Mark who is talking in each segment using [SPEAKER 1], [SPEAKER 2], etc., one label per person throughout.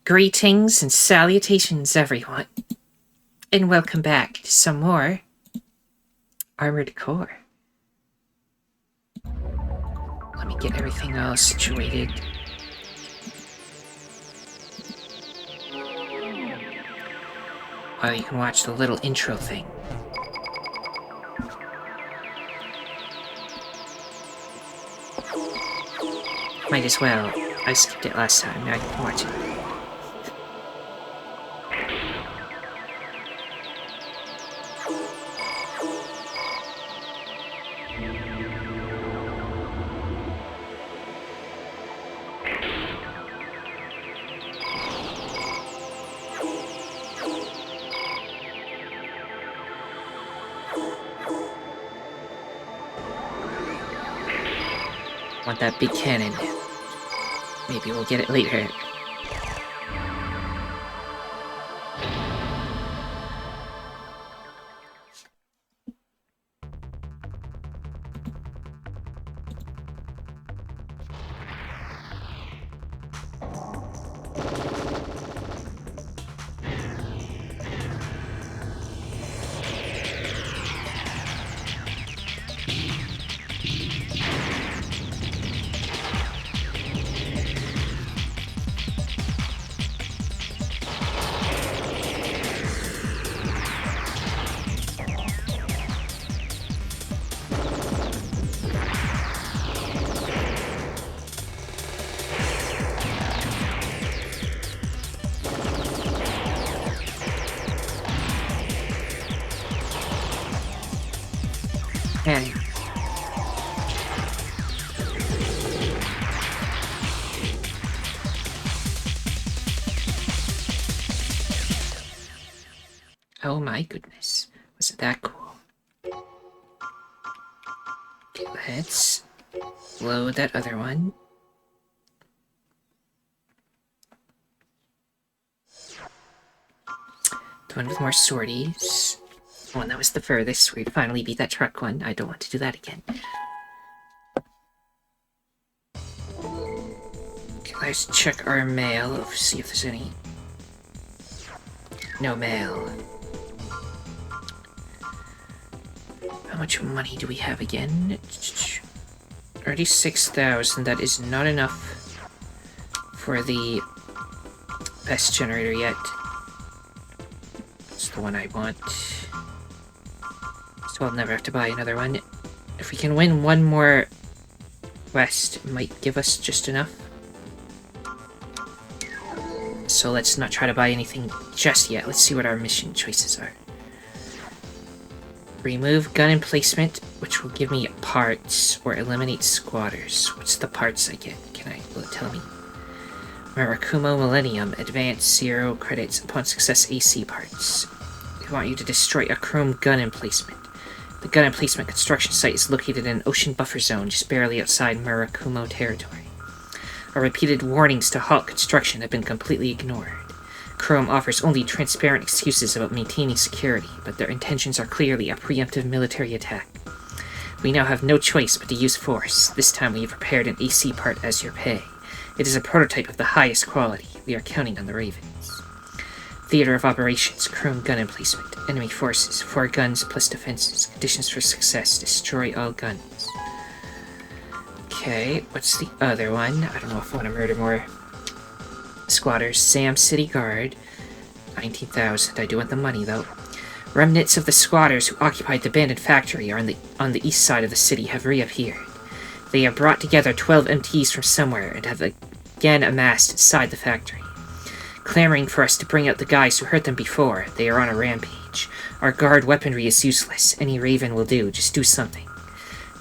[SPEAKER 1] Greetings and salutations, everyone, and welcome back to some more armoredcore. Let me get everything all situated. While you can watch the little intro thing. Might as well. I skipped it last time, now you can watch it. Want that big cannon. Maybe we'll get it later. Hey. Oh my goodness. Wasn't that cool? Okay, let's load that other one. The one with more sorties. The one that was the furthest. We finally beat that truck one. I don't want to do that again. Okay, let's check our mail. See if there's any. No mail. How much money do we have again? 36,000. That is not enough for the best generator yet. It's the one I want. So I'll never have to buy another one. If we can win one more quest, it might give us just enough. So let's not try to buy anything just yet. Let's see what our mission choices are. Remove gun emplacement, which will give me parts, or eliminate squatters. What's the parts I get? Will it tell me? Murakumo Millennium, advanced 0 credits upon success AC parts. We want you to destroy a chrome gun emplacement. The gun emplacement construction site is located in an ocean buffer zone just barely outside Murakumo territory. Our repeated warnings to halt construction have been completely ignored. Chrome offers only transparent excuses about maintaining security, but their intentions are clearly a preemptive military attack. We now have no choice but to use force. This time we have prepared an AC part as your pay. It is a prototype of the highest quality. We are counting on the Ravens. Theater of Operations, Chrome gun emplacement. Enemy forces, 4 guns plus defenses. Conditions for success, destroy all guns. Okay, what's the other one? I don't know if I want to murder more squatters. Sam City Guard, 19,000. I do want the money, though. Remnants of the squatters who occupied the abandoned factory on the east side of the city have reappeared. They have brought together 12 MTs from somewhere and have again amassed inside the factory. Clamoring for us to bring out the guys who hurt them before, they are on a rampage. Our guard weaponry is useless. Any Raven will do. Just do something.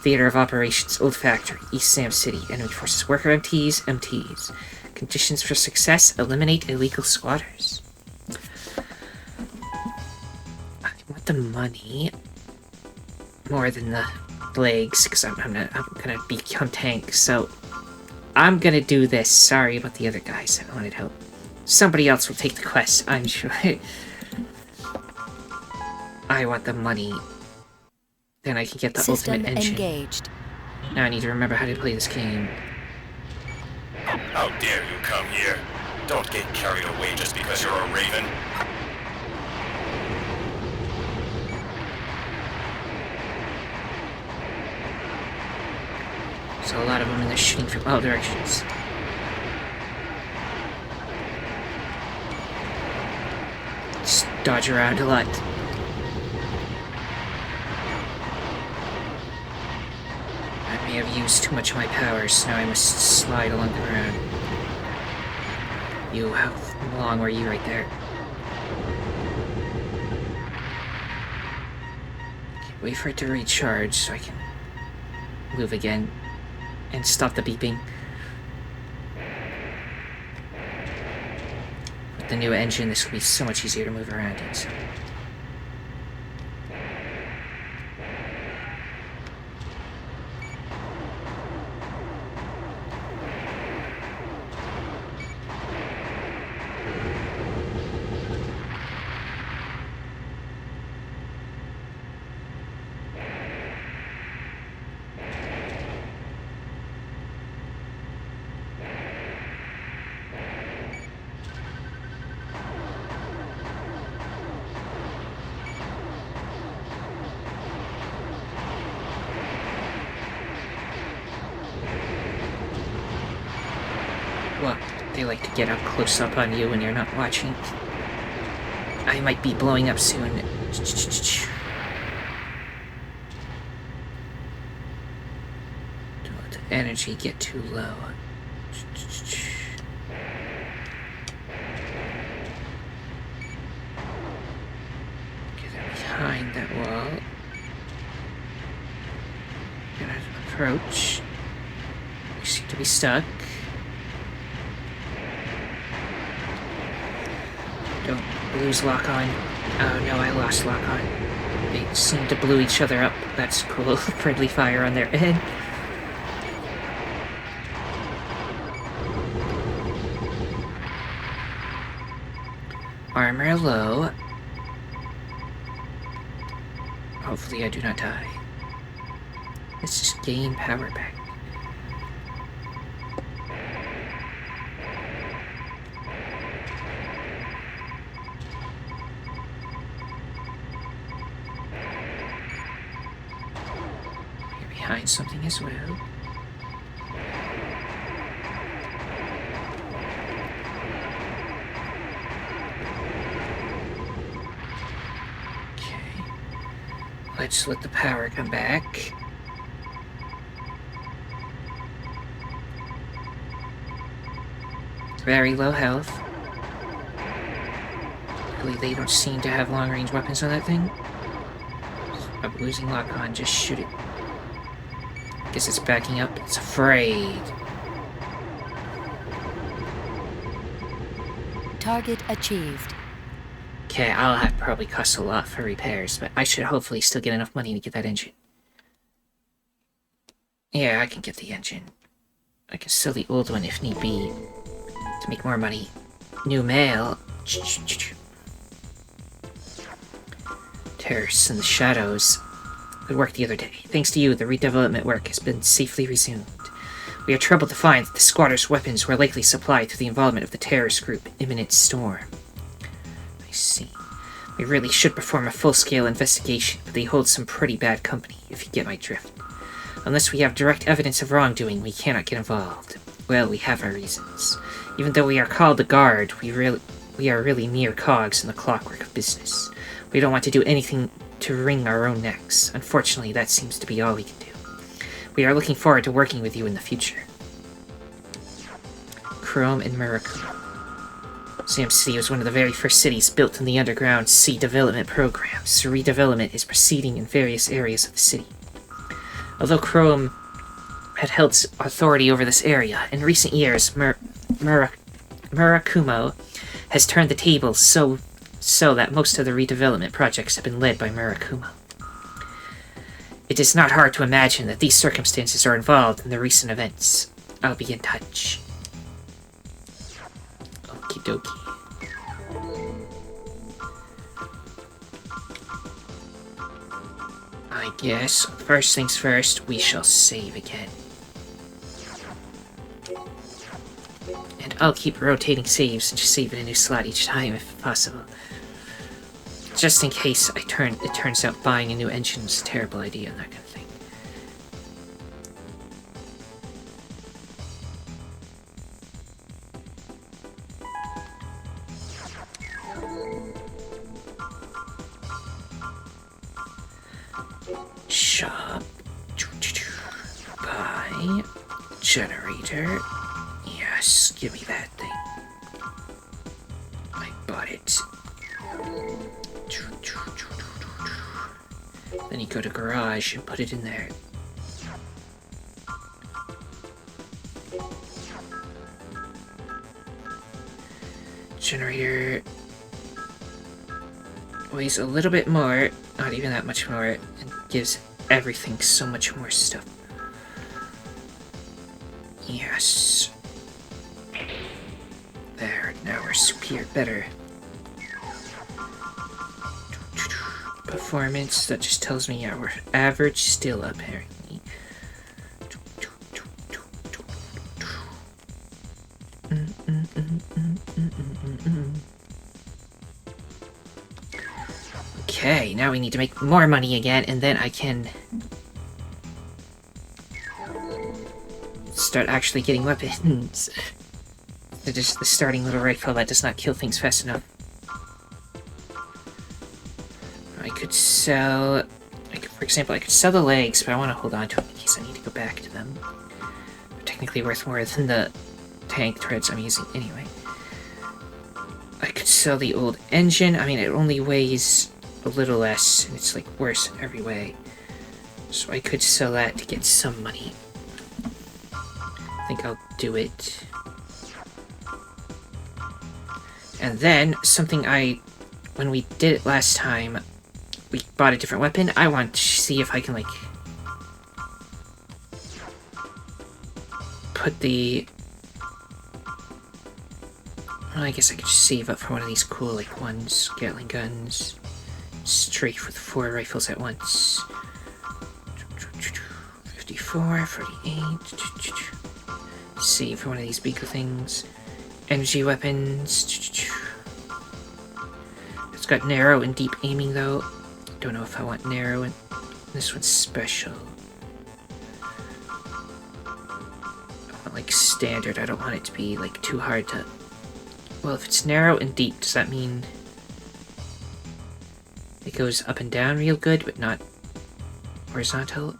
[SPEAKER 1] Theater of Operations, Old Factory, East Sam City. Enemy forces, worker MTs. Conditions for success, eliminate illegal squatters. I want the money more than the legs, because I'm gonna become tank, so I'm gonna do this. Sorry about the other guys that wanted help. Somebody else will take the quest, I'm sure. I want the money. Then I can get the
[SPEAKER 2] System
[SPEAKER 1] ultimate engine.
[SPEAKER 2] Engaged.
[SPEAKER 1] Now I need to remember how to play this game.
[SPEAKER 3] How dare you come here?
[SPEAKER 2] Don't get carried away just because you're a raven.
[SPEAKER 1] So a lot of them, and they're shooting from all directions. Just dodge around a lot. I may have used too much of my powers, now I must slide along the ground. You, how long were you right there? Okay, wait for it to recharge so I can move again and stop the beeping. With the new engine, this will be so much easier to move around in. So. Well, they like to get up close up on you when you're not watching. I might be blowing up soon. Don't let the energy get too low. Get behind that wall. Gonna approach. We seem to be stuck. Don't lose lock on. Oh no, I lost lock on. They seem to blow each other up. That's cool. Friendly fire on their head. Armor low. Hopefully I do not die. Let's just gain power back. Behind something as well. Okay. Let's let the power come back. Very low health. Really, they don't seem to have long-range weapons on that thing. I'm losing lock on, just shoot it. Guess it's backing up. It's afraid.
[SPEAKER 3] Target achieved.
[SPEAKER 1] Okay, I'll have to probably cost a lot for repairs, but I should hopefully still get enough money to get that engine. Yeah, I can get the engine. I can sell the old one if need be to make more money. New mail. Terrorists in the shadows. Good work the other day. Thanks to you, the redevelopment work has been safely resumed. We are troubled to find that the squatters' weapons were likely supplied through the involvement of the terrorist group Imminent Storm. I see. We really should perform a full-scale investigation, but they hold some pretty bad company, if you get my drift. Unless we have direct evidence of wrongdoing, we cannot get involved. Well, we have our reasons. Even though we are called the Guard, we are really mere cogs in the clockwork of business. We don't want to do anything to wring our own necks. Unfortunately, that seems to be all we can do. We are looking forward to working with you in the future. Chrome and Murakuma. Sam City was one of the very first cities built in the underground sea development program, so redevelopment is proceeding in various areas of the city. Although Chrome had held authority over this area, in recent years, Murakuma has turned the tables so that most of the redevelopment projects have been led by Murakuma. It is not hard to imagine that these circumstances are involved in the recent events. I'll be in touch. Okie dokie. I guess, first things first, we shall save again. And I'll keep rotating saves and just save in a new slot each time if possible. Just in case it turns out buying a new engine is a terrible idea and that kind of thing. Shop. Buy. Generator. Yes, give me that thing. I bought it. Then you go to garage and put it in there. Generator weighs a little bit more, not even that much more, and gives everything so much more stuff. Yes. There, now we're superior, better. Performance, that just tells me, yeah, we're average still, apparently. Okay, now we need to make more money again, and then I can start actually getting weapons. Just the starting little rifle that does not kill things fast enough. I could sell... for example, I could sell the legs, but I want to hold on to them in case I need to go back to them. They're technically worth more than the tank treads I'm using anyway. I could sell the old engine. I mean, it only weighs a little less, and it's like worse in every way. So I could sell that to get some money. I think I'll do it. And then, something when we did it last time, we bought a different weapon. I want to see if I can, like, put the... Well, I guess I could just save up for one of these cool, like, ones. Gatling guns. Strafe with 4 rifles at once. 54, 48. Save for one of these beagle things. Energy weapons. It's got narrow and deep aiming, though. Don't know if I want narrow, and this one's special. I want, like, standard. I don't want it to be, like, too hard to... Well, if it's narrow and deep, does that mean it goes up and down real good, but not horizontal?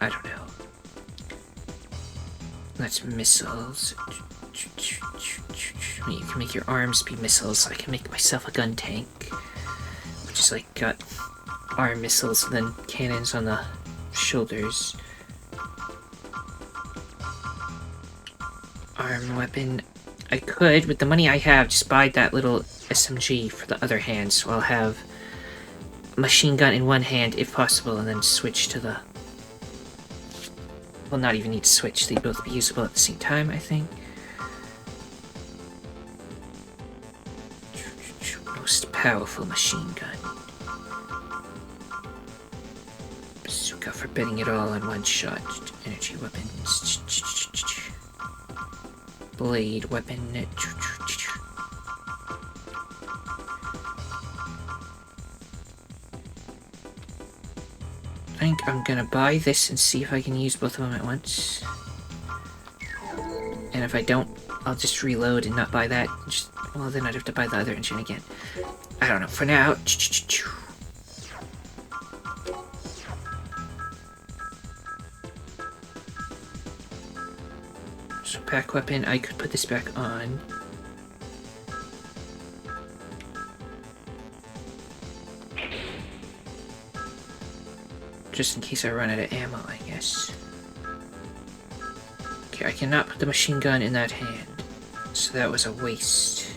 [SPEAKER 1] I don't know. That's missiles. You can make your arms be missiles. I can make myself a gun tank, which is like got arm missiles and then cannons on the shoulders. Arm weapon. I could, with the money I have, just buy that little SMG for the other hand, so I'll have machine gun in one hand if possible, and then switch to the... Well, not even need to switch. They'd both be usable at the same time, I think. Most powerful machine gun. Bazooka for betting it all in one shot. Energy weapons. Blade weapon. I think I'm gonna buy this and see if I can use both of them at once. And if I don't, I'll just reload and not buy that. Well, then I'd have to buy the other engine again. I don't know. For now... So, pack weapon. I could put this back on. Just in case I run out of ammo, I guess. Okay, I cannot put the machine gun in that hand. So that was a waste.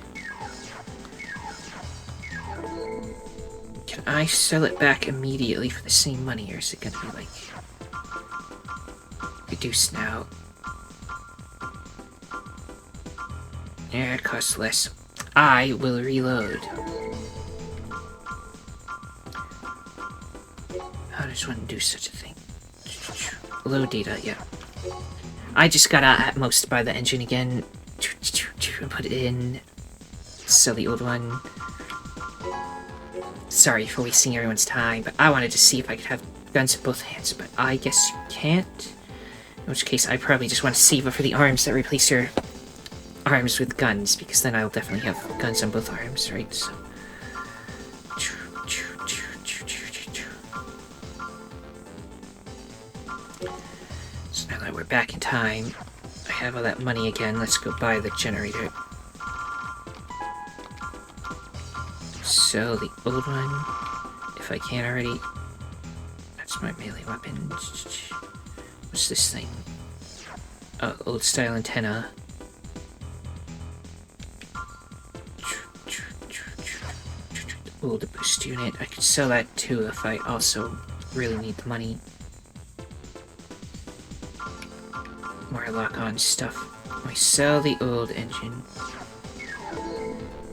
[SPEAKER 1] Can I sell it back immediately for the same money, or is it gonna be like... reduced now? Yeah, it costs less. I will reload. How does one do such a thing? Load data, yeah. I just gotta at most buy the engine again. and put it in. Sell the old one. Sorry for wasting everyone's time, but I wanted to see if I could have guns in both hands, but I guess you can't. In which case, I probably just want to save up for the arms that replace your arms with guns, because then I'll definitely have guns on both arms, right? So. So now that we're back in time, I have all that money again. Let's go buy the generator. Sell the old one, if I can already. That's my melee weapon. What's this thing? Oh, old style antenna. Oh, the boost unit. I could sell that too if I also really need the money. More lock-on stuff. I sell the old engine.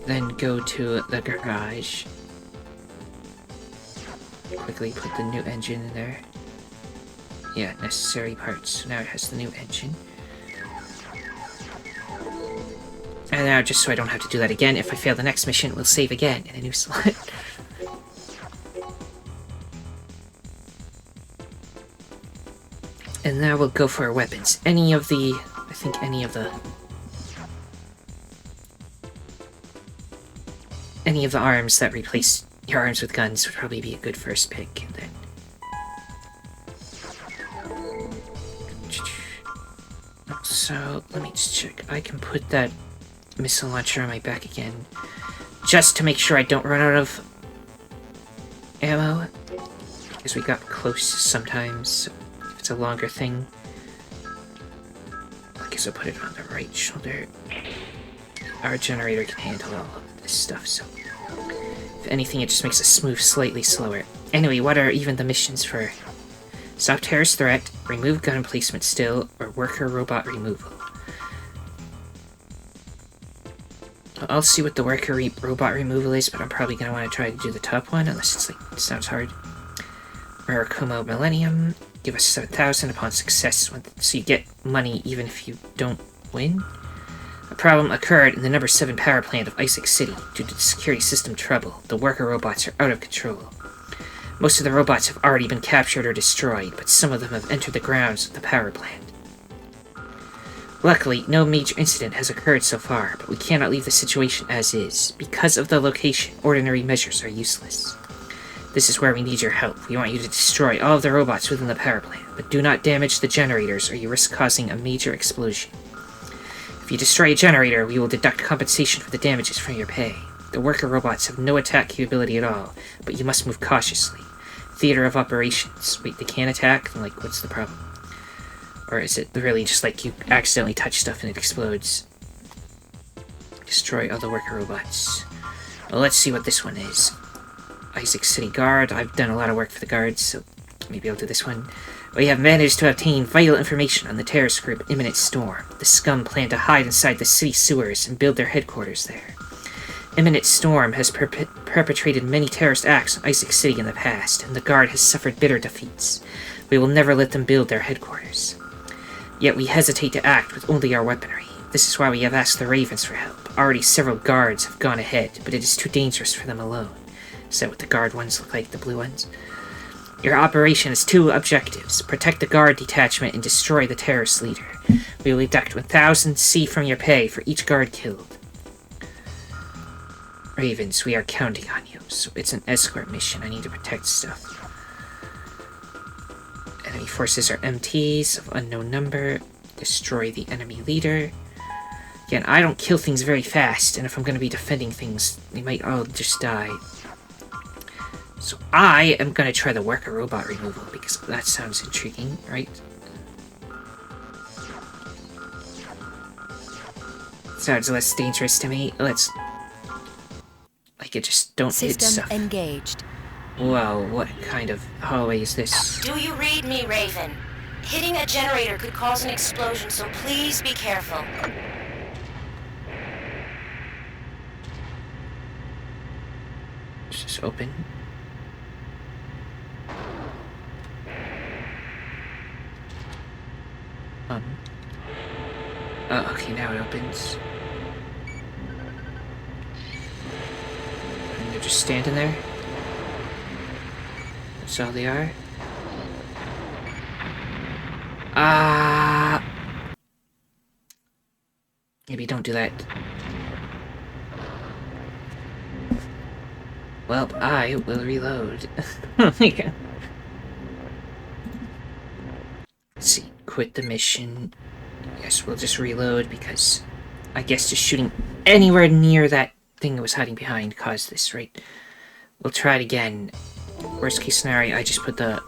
[SPEAKER 1] Then go to the garage. Quickly put the new engine in there. Yeah, necessary parts. So now it has the new engine. And now, just so I don't have to do that again, if I fail the next mission, we'll save again in a new slot. And now we'll go for our weapons. Any of the arms that replace your arms with guns would probably be a good first pick. And then so let me just check. I can put that missile launcher on my back again, just to make sure I don't run out of ammo, because we got close sometimes. So if it's a longer thing, I guess I'll put it on the right shoulder. Our generator can handle all of this stuff, so if anything, it just makes us move slightly slower. Anyway, what are even the missions for? Stop terrorist threat, remove gun emplacement still, or worker robot removal. I'll see what the worker robot removal is, but I'm probably going to want to try to do the top one, unless it's like, it sounds hard. Murakumo Millennium, give us 7,000 upon success, so you get money even if you don't win. A problem occurred in the number 7 power plant of Isaac City. Due to the security system trouble, the worker robots are out of control. Most of the robots have already been captured or destroyed, but some of them have entered the grounds of the power plant. Luckily, no major incident has occurred so far, but we cannot leave the situation as is. Because of the location, ordinary measures are useless. This is where we need your help. We want you to destroy all of the robots within the power plant, but do not damage the generators or you risk causing a major explosion. If you destroy a generator, we will deduct compensation for the damages from your pay. The worker robots have no attack capability at all, but you must move cautiously. Theater of operations. Wait, they can't attack? Like, what's the problem? Or is it really just like you accidentally touch stuff and it explodes? Destroy other worker robots. Well, let's see what this one is. Isaac City Guard. I've done a lot of work for the guards, so maybe I'll do this one. We have managed to obtain vital information on the terrorist group Imminent Storm. The scum plan to hide inside the city sewers and build their headquarters there. Imminent Storm has perpetrated many terrorist acts on Isaac City in the past, and the Guard has suffered bitter defeats. We will never let them build their headquarters. Yet we hesitate to act with only our weaponry. This is why we have asked the Ravens for help. Already several guards have gone ahead, but it is too dangerous for them alone. Is that what the guard ones look like, the blue ones? Your operation has 2 objectives. Protect the guard detachment and destroy the terrorist leader. We will deduct 1,000 C from your pay for each guard killed. Ravens, we are counting on you. So it's an escort mission. I need to protect stuff. Enemy forces are MTs of unknown number. Destroy the enemy leader. Again, I don't kill things very fast, and if I'm going to be defending things, they might all just die. So I am going to try the worker robot removal, because that sounds intriguing, right? Sounds less dangerous to me. Let's... Like, it just don't hit stuff.
[SPEAKER 3] System engaged.
[SPEAKER 1] Whoa, what kind of hallway is this?
[SPEAKER 4] Do you read me, Raven? Hitting a generator could cause an explosion, so please be careful.
[SPEAKER 1] Is this open? Oh, okay, now it opens. just standing there? That's all they are? Maybe don't do that. Well, I will reload. Okay. Let's see. Quit the mission. Yes, we'll just reload because I guess just shooting anywhere near that thing that was hiding behind caused this, right? We'll try it again. Worst case scenario, I just put the...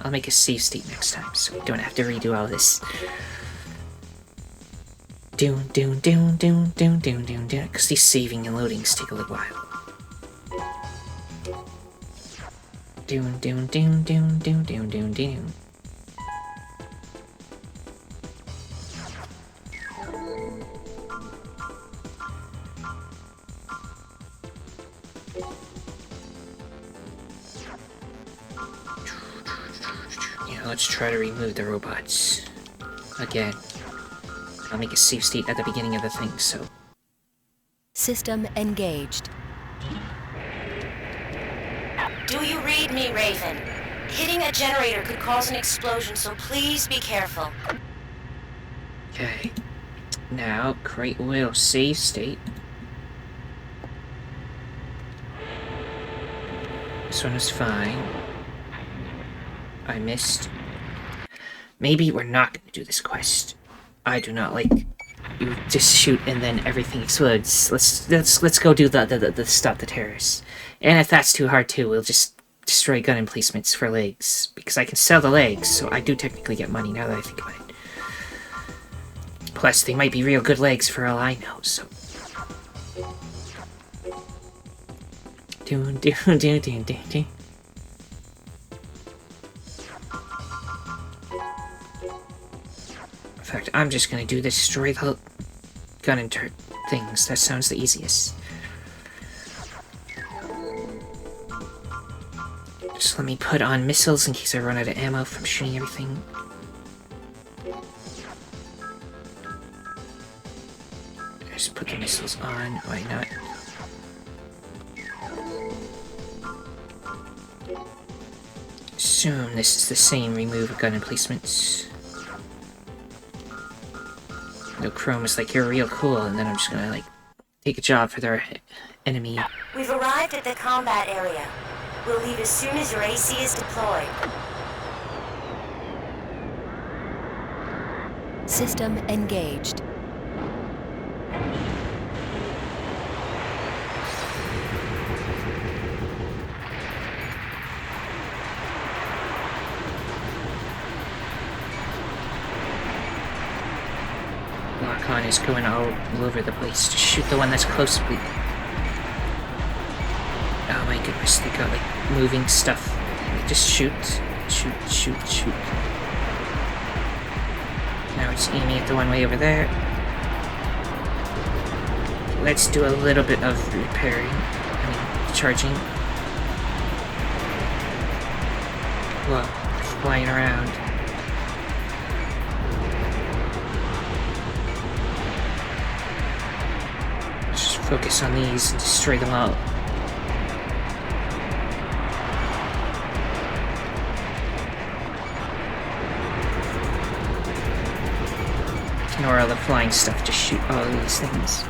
[SPEAKER 1] I'll make a save state next time, so we don't have to redo all this. Because these saving and loadings take a little while. Let's try to remove the robots. Again. I'll make a save state at the beginning of the thing, so...
[SPEAKER 3] System engaged.
[SPEAKER 4] Do you read me, Raven? Hitting a generator could cause an explosion, so please be careful.
[SPEAKER 1] Okay. Now, create will save state. This one was fine. I missed. Maybe we're not going to do this quest. I do not like you just shoot and then everything explodes. Let's go do the stop the terrorists. And if that's too hard too, we'll just destroy gun emplacements for legs, because I can sell the legs, so I do technically get money now that I think about it. Plus, they might be real good legs for all I know. So. In fact, I'm just gonna destroy the gun and things. That sounds the easiest. Just let me put on missiles in case I run out of ammo from shooting everything. Just put the missiles on. Why not? Assume this is the same remove gun emplacements. No, Chrome is like, you're real cool, and then I'm just gonna, like, take a job for their enemy.
[SPEAKER 4] We've arrived at the combat area. We'll leave as soon as your AC is deployed.
[SPEAKER 3] System engaged.
[SPEAKER 1] Lock-on is going all over the place. Just shoot the one that's close, please. Oh my goodness, they got like moving stuff. Just shoot. Now it's aiming at the one way over there. Let's do a little bit of repairing. Charging. Well, flying around. Just focus on these and destroy them all. Ignore all the flying stuff, just shoot all of these things.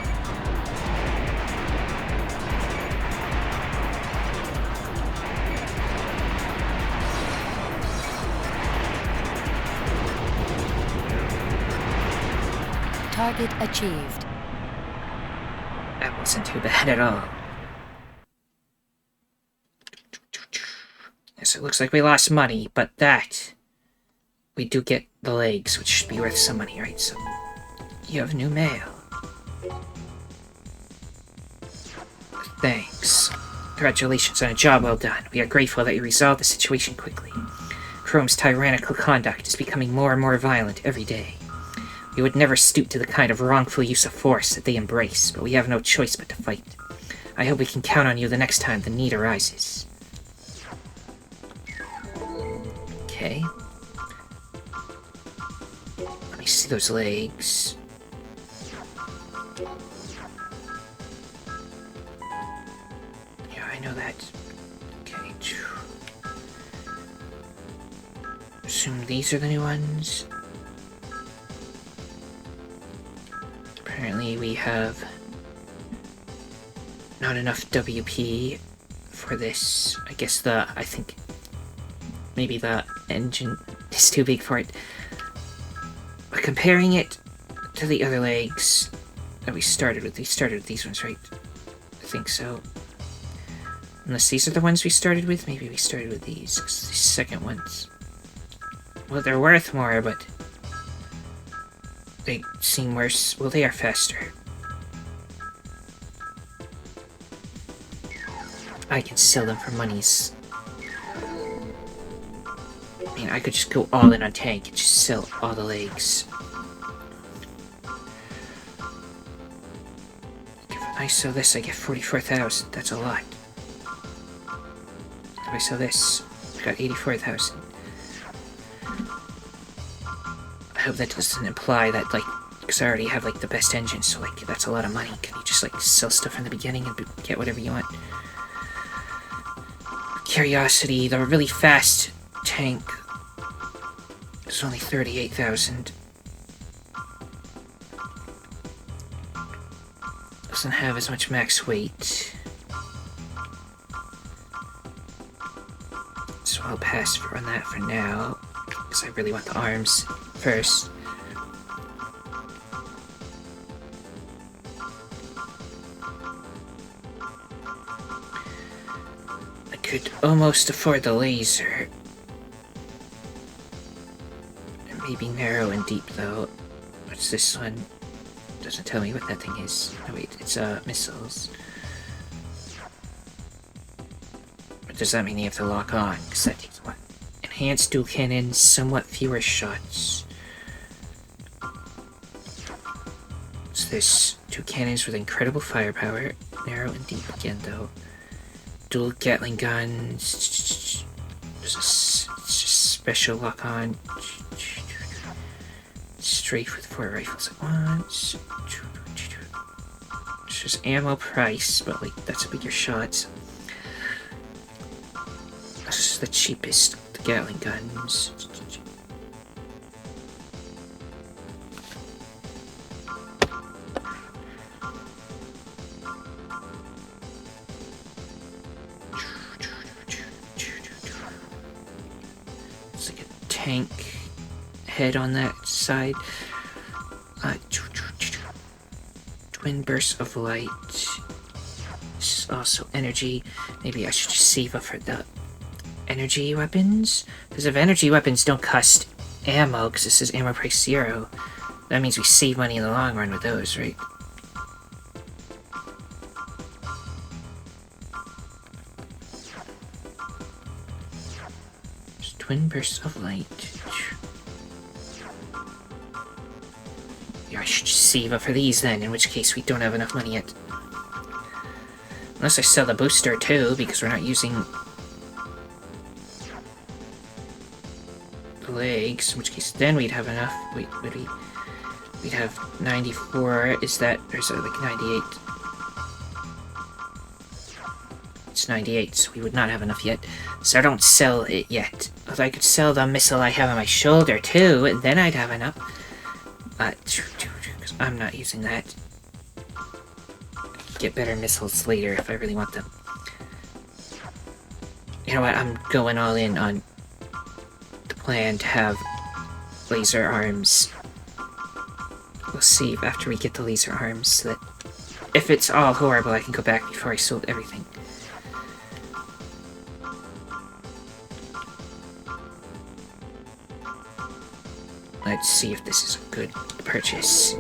[SPEAKER 3] Target achieved.
[SPEAKER 1] That wasn't too bad at all. Yes, it looks like we lost money, but that... we do get the legs, which should be worth some money, right? So, you have new mail. Thanks. Congratulations on a job well done. We are grateful that you resolved the situation quickly. Chrome's tyrannical conduct is becoming more and more violent every day. We would never stoop to the kind of wrongful use of force that they embrace, but we have no choice but to fight. I hope we can count on you the next time the need arises. Okay. Let me see those legs. know that. Okay. Assume these are the new ones. Apparently we have not enough WP for this. I think maybe the engine is too big for it. But comparing it to the other legs that we started with these ones, right? I think so. Unless these are the ones we started with, maybe we started with these. 'Cause these second ones, well, they're worth more, but they seem worse. Well, they are faster. I can sell them for monies. I mean, I could just go all in on tank and just sell all the legs. If I sell this, I get 44,000. That's a lot. If I sell this, I got 84,000. I hope that doesn't imply that, like, because I already have, like, the best engine, so, like, that's a lot of money. Can you just, like, sell stuff from the beginning and get whatever you want? Curiosity, the really fast tank is only 38,000. Doesn't have as much max weight. So I'll pass on that for now, because I really want the arms first. I could almost afford the laser. It may be narrow and deep though. What's this one? Doesn't tell me what that thing is. Oh wait, it's missiles. But does that mean you have to lock on? Because that takes what? Enhanced dual cannon, somewhat fewer shots. What's this? 2 cannons with incredible firepower. Narrow and deep again though. Dual Gatling guns. There's it's just special lock on. Strafe with 4 rifles at once. It's just ammo price, but like that's a bigger shot. This is the cheapest, the Gatling guns. It's like a tank head on that side. Twin bursts of light. This is also energy. Maybe I should just save up for the energy weapons? Because if energy weapons don't cost ammo, because this is ammo price 0, that means we save money in the long run with those, right? Just twin bursts of light. Yeah, I should just save up for these then, in which case we don't have enough money yet. Unless I sell the booster too, because we're not using the legs, in which case then we'd have enough. Wait, would we? We'd have 94. Is that, or is it like 98? It's 98, so we would not have enough yet. So I don't sell it yet. Although I could sell the missile I have on my shoulder too, and then I'd have enough. Because I'm not using that. Get better missiles later if I really want them. You know what, I'm going all in on the plan to have laser arms. We'll see after we get the laser arms, so that if it's all horrible, I can go back before I sold everything. Let's see if this is a good purchase.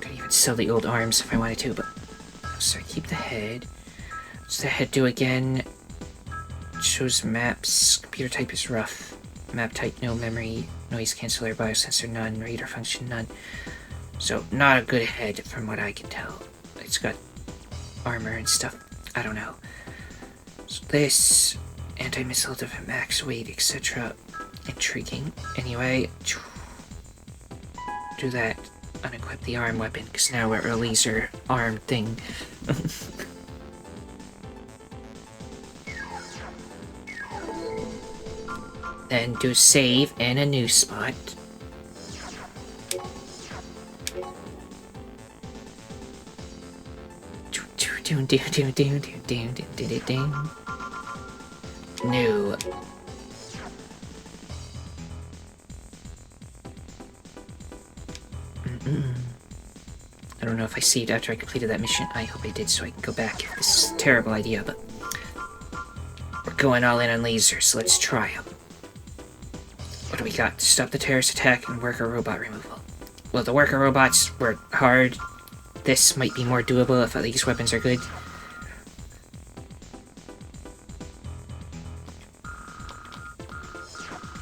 [SPEAKER 1] Could even sell the old arms if I wanted to, but so I keep the head. What's the head do again? It shows maps. Computer type is rough. Map type no memory. Noise canceller, biosensor none. Radar function none. So not a good head from what I can tell. It's got armor and stuff. I don't know. So this, anti-missile defense, max weight, etc. Intriguing. Anyway, do that. Unequip the arm weapon, because now we're a laser arm thing. Then do save in a new spot. New. I don't know if I saved after I completed that mission. I hope I did so I can go back if this is a terrible idea, but we're going all in on lasers, so let's try them. What do we got? Stop the terrorist attack and worker robot removal. Well, the worker robots were hard. This might be more doable if these weapons are good.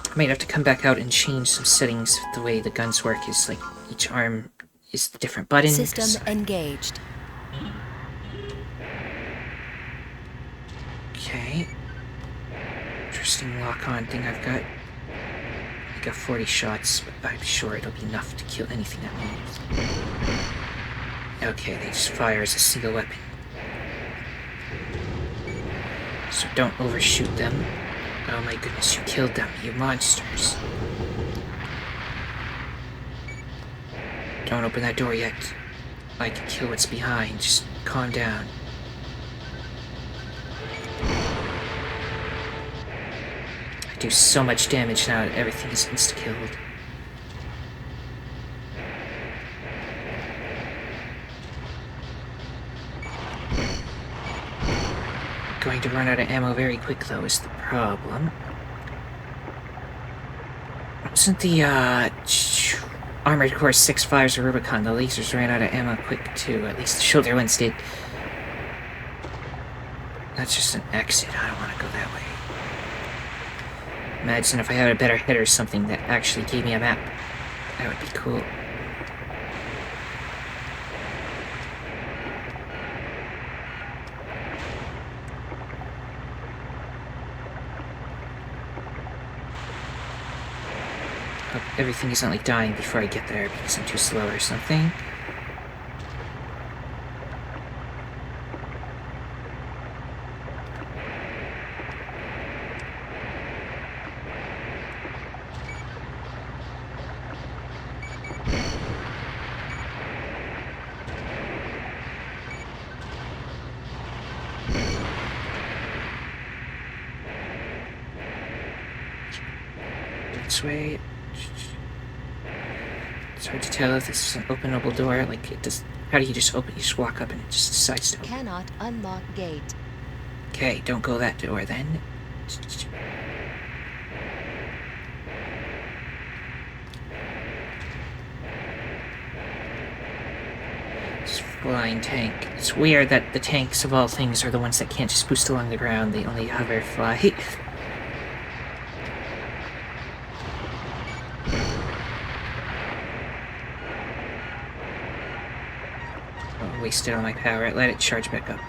[SPEAKER 1] I might have to come back out and change some settings. The way the guns work is like each arm is the different button.
[SPEAKER 3] System engaged.
[SPEAKER 1] Okay. Interesting lock-on thing I've got. I got 40 shots, but I'm sure it'll be enough to kill anything that moves. Okay, they just fire as a single weapon. So don't overshoot them. Oh my goodness, you killed them, you monsters. Don't open that door yet. I can kill what's behind, just calm down. I do so much damage now that everything is insta-killed. Going to run out of ammo very quick, though, is the problem. Wasn't the, Armored Core 6 fires of Rubicon, the lasers ran out of ammo quick, too. At least the shoulder ones did. That's just an exit. I don't want to go that way. Imagine if I had a better hit or something that actually gave me a map. That would be cool. Everything isn't like dying before I get there because I'm too slow or something. This way. It's hard to tell if this is an openable door. Like, it does. How do you just open? You just walk up and it just decides to open.
[SPEAKER 3] Cannot unlock gate.
[SPEAKER 1] Okay, don't go that door then. This flying tank. It's weird that the tanks of all things are the ones that can't just boost along the ground. They only hover, fly. Wasted all my power. Let it charge back up.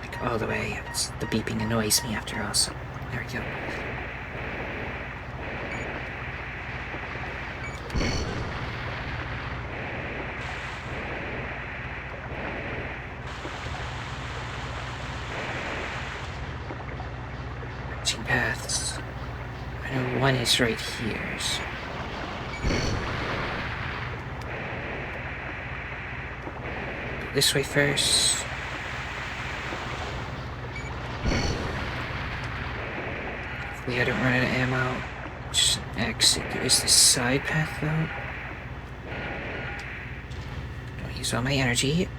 [SPEAKER 1] Like all the way. The beeping annoys me after all, so there we go. Branching paths. I know one is right here, so. This way first. Hopefully I don't run out of ammo. Just an exit. There is this side path though. Don't use all my energy.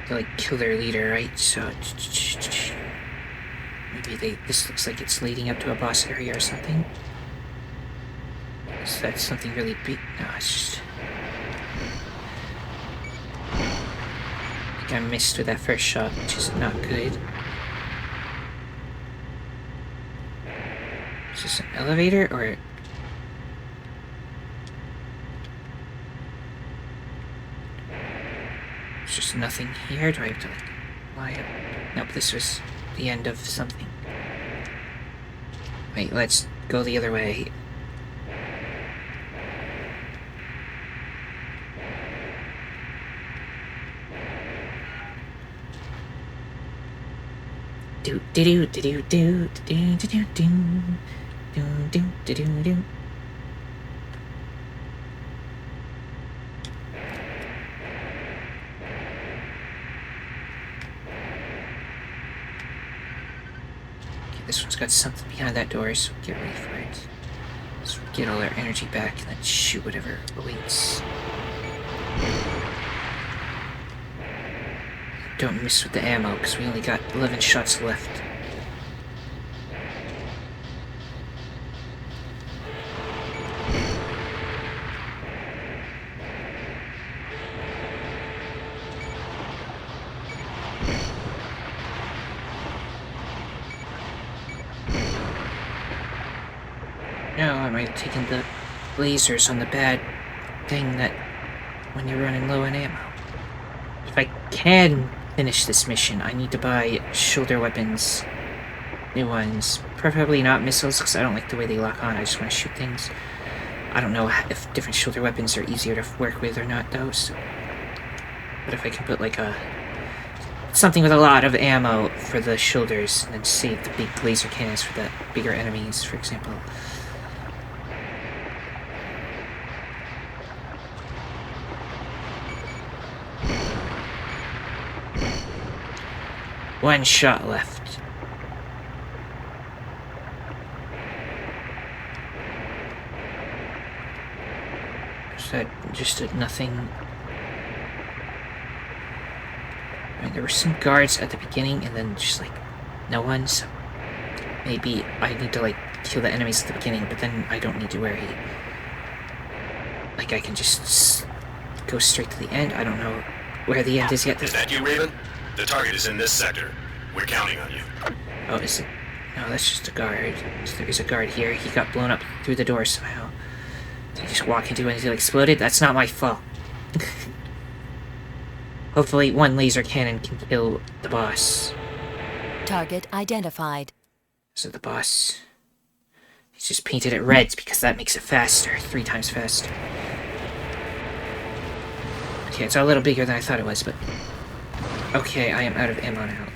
[SPEAKER 1] To, like, kill their leader, right? So maybe this looks like it's leading up to a boss area or something. So that's something really big. No, it's just I think I missed with that first shot, which is not good. Is this an elevator or... There's just nothing here. Do I have to like fly up? Nope, this was the end of something. Wait, let's go the other way. Do do do do do do do do do do do do do. This one's got something behind that door, so get ready for it. So get all our energy back and then shoot whatever awaits. Don't miss with the ammo, because we only got 11 shots left. No, I might have taken the lasers on the bad thing that when you're running low on ammo. If I can finish this mission, I need to buy shoulder weapons. New ones. Preferably not missiles, because I don't like the way they lock on. I just want to shoot things. I don't know if different shoulder weapons are easier to work with or not, though, so... But if I can put, like, something with a lot of ammo for the shoulders, and then save the big laser cannons for the bigger enemies, for example... One shot left. Is that just nothing? I mean, there were some guards at the beginning and then just like no one, so maybe I need to like kill the enemies at the beginning, but then I don't need to worry. Like I can just go straight to the end. I don't know where the end is yet.
[SPEAKER 2] Is that you, Raven? The target is in this sector. We're counting on you.
[SPEAKER 1] Oh, is it? No, that's just a guard. So there is a guard here. He got blown up through the door somehow. Did he just walk into it until it exploded? That's not my fault. Hopefully one laser cannon can kill the boss.
[SPEAKER 3] Target identified.
[SPEAKER 1] So the boss... He's just painted it red because that makes it faster. 3 times faster. Okay, it's a little bigger than I thought it was, but... Okay, I am out of ammo now.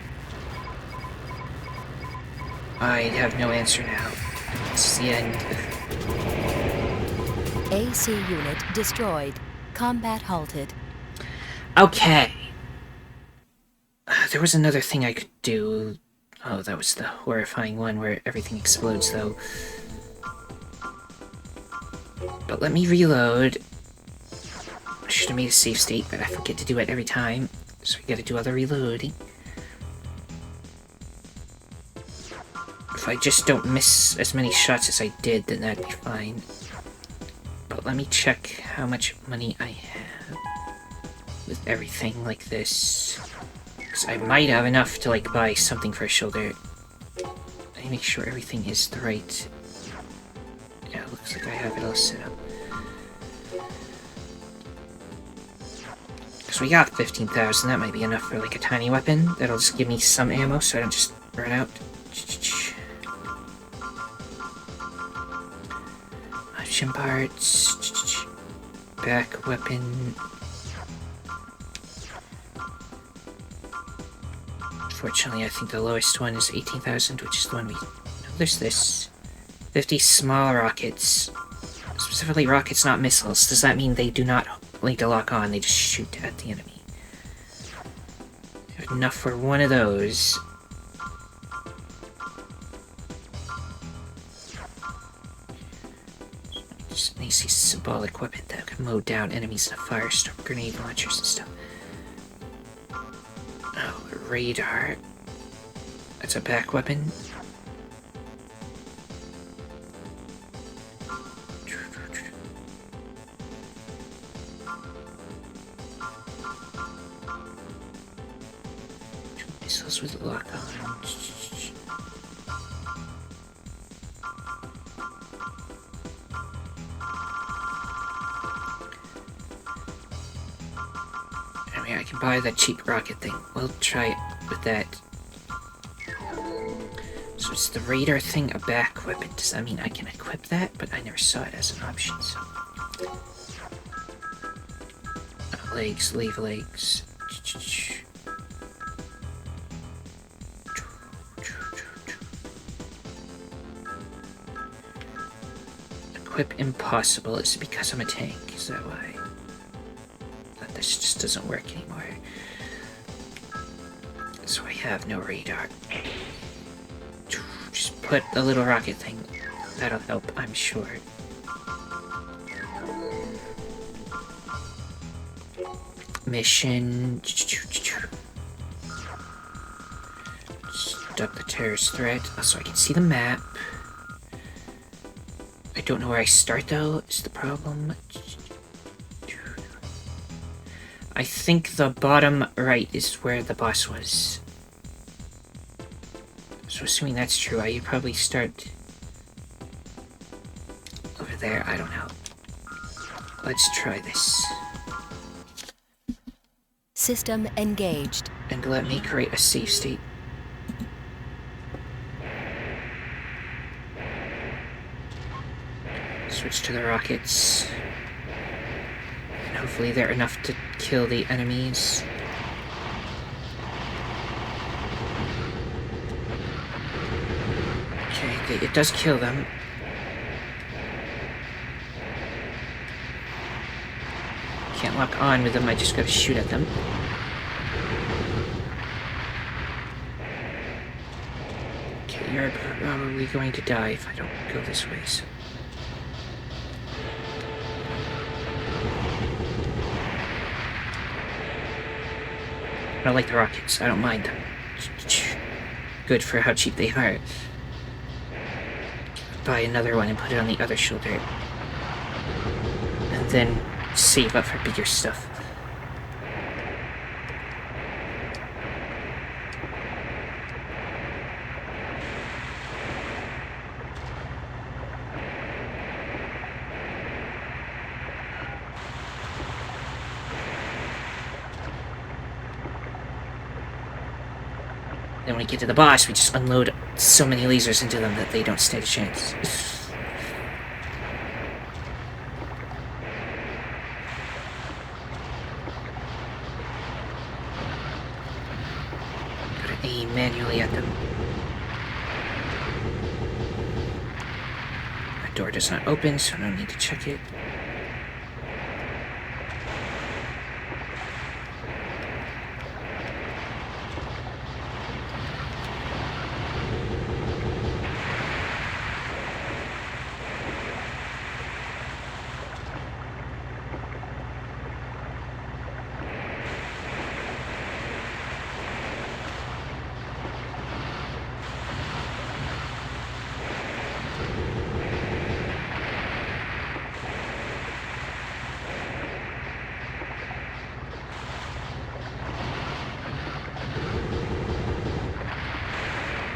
[SPEAKER 1] I have no answer now. This is the end.
[SPEAKER 3] AC unit destroyed. Combat halted.
[SPEAKER 1] Okay. There was another thing I could do. Oh, that was the horrifying one where everything explodes, though. But let me reload. I should have made a save state, but I forget to do it every time. So we gotta do other reloading. If I just don't miss as many shots as I did, then that'd be fine. But let me check how much money I have with everything like this. Because I might have enough to like buy something for a shoulder. Let me make sure everything is the right... Yeah, it looks like I have it all set up. Because we got 15,000, that might be enough for like a tiny weapon. That'll just give me some ammo so I don't just run out. Option parts. Back weapon. Fortunately, I think the lowest one is 18,000, which is the one we... No, there's this. 50 small rockets. Specifically rockets, not missiles. Does that mean they do not need to lock on, they just shoot at the enemy? Enough for one of those. Just an AC symbolic weapon that can mow down enemies in a firestorm, grenade launchers and stuff. Oh, radar. That's a back weapon. Missiles with lock on. can buy that cheap rocket thing. We'll try it with that. So is the radar thing a back weapon? Does that mean I can equip that? But I never saw it as an option, so... legs, leave legs. Equip impossible. Is it because I'm a tank? Is that why? But this just doesn't work anymore. So I have no radar. Just put a little rocket thing. That'll help, I'm sure. Mission. Stop the terrorist threat. Also, I can see the map. I don't know where I start, though, is the problem. I think the bottom right is where the boss was. So assuming that's true, I probably start over there. I don't know. Let's try this.
[SPEAKER 3] System engaged.
[SPEAKER 1] And let me create a save state. Switch to the rockets. And hopefully they're enough to kill the enemies. Okay, it does kill them. Can't lock on with them, I just gotta shoot at them. Okay, you're probably going to die if I don't go this way, so... I like the rockets, I don't mind them. Good for how cheap they are. Buy another one and put it on the other shoulder. And then save up for bigger stuff. Then when we get to the boss, we just unload so many lasers into them that they don't stand a chance. Gotta aim manually at them. That door does not open, so no need to check it.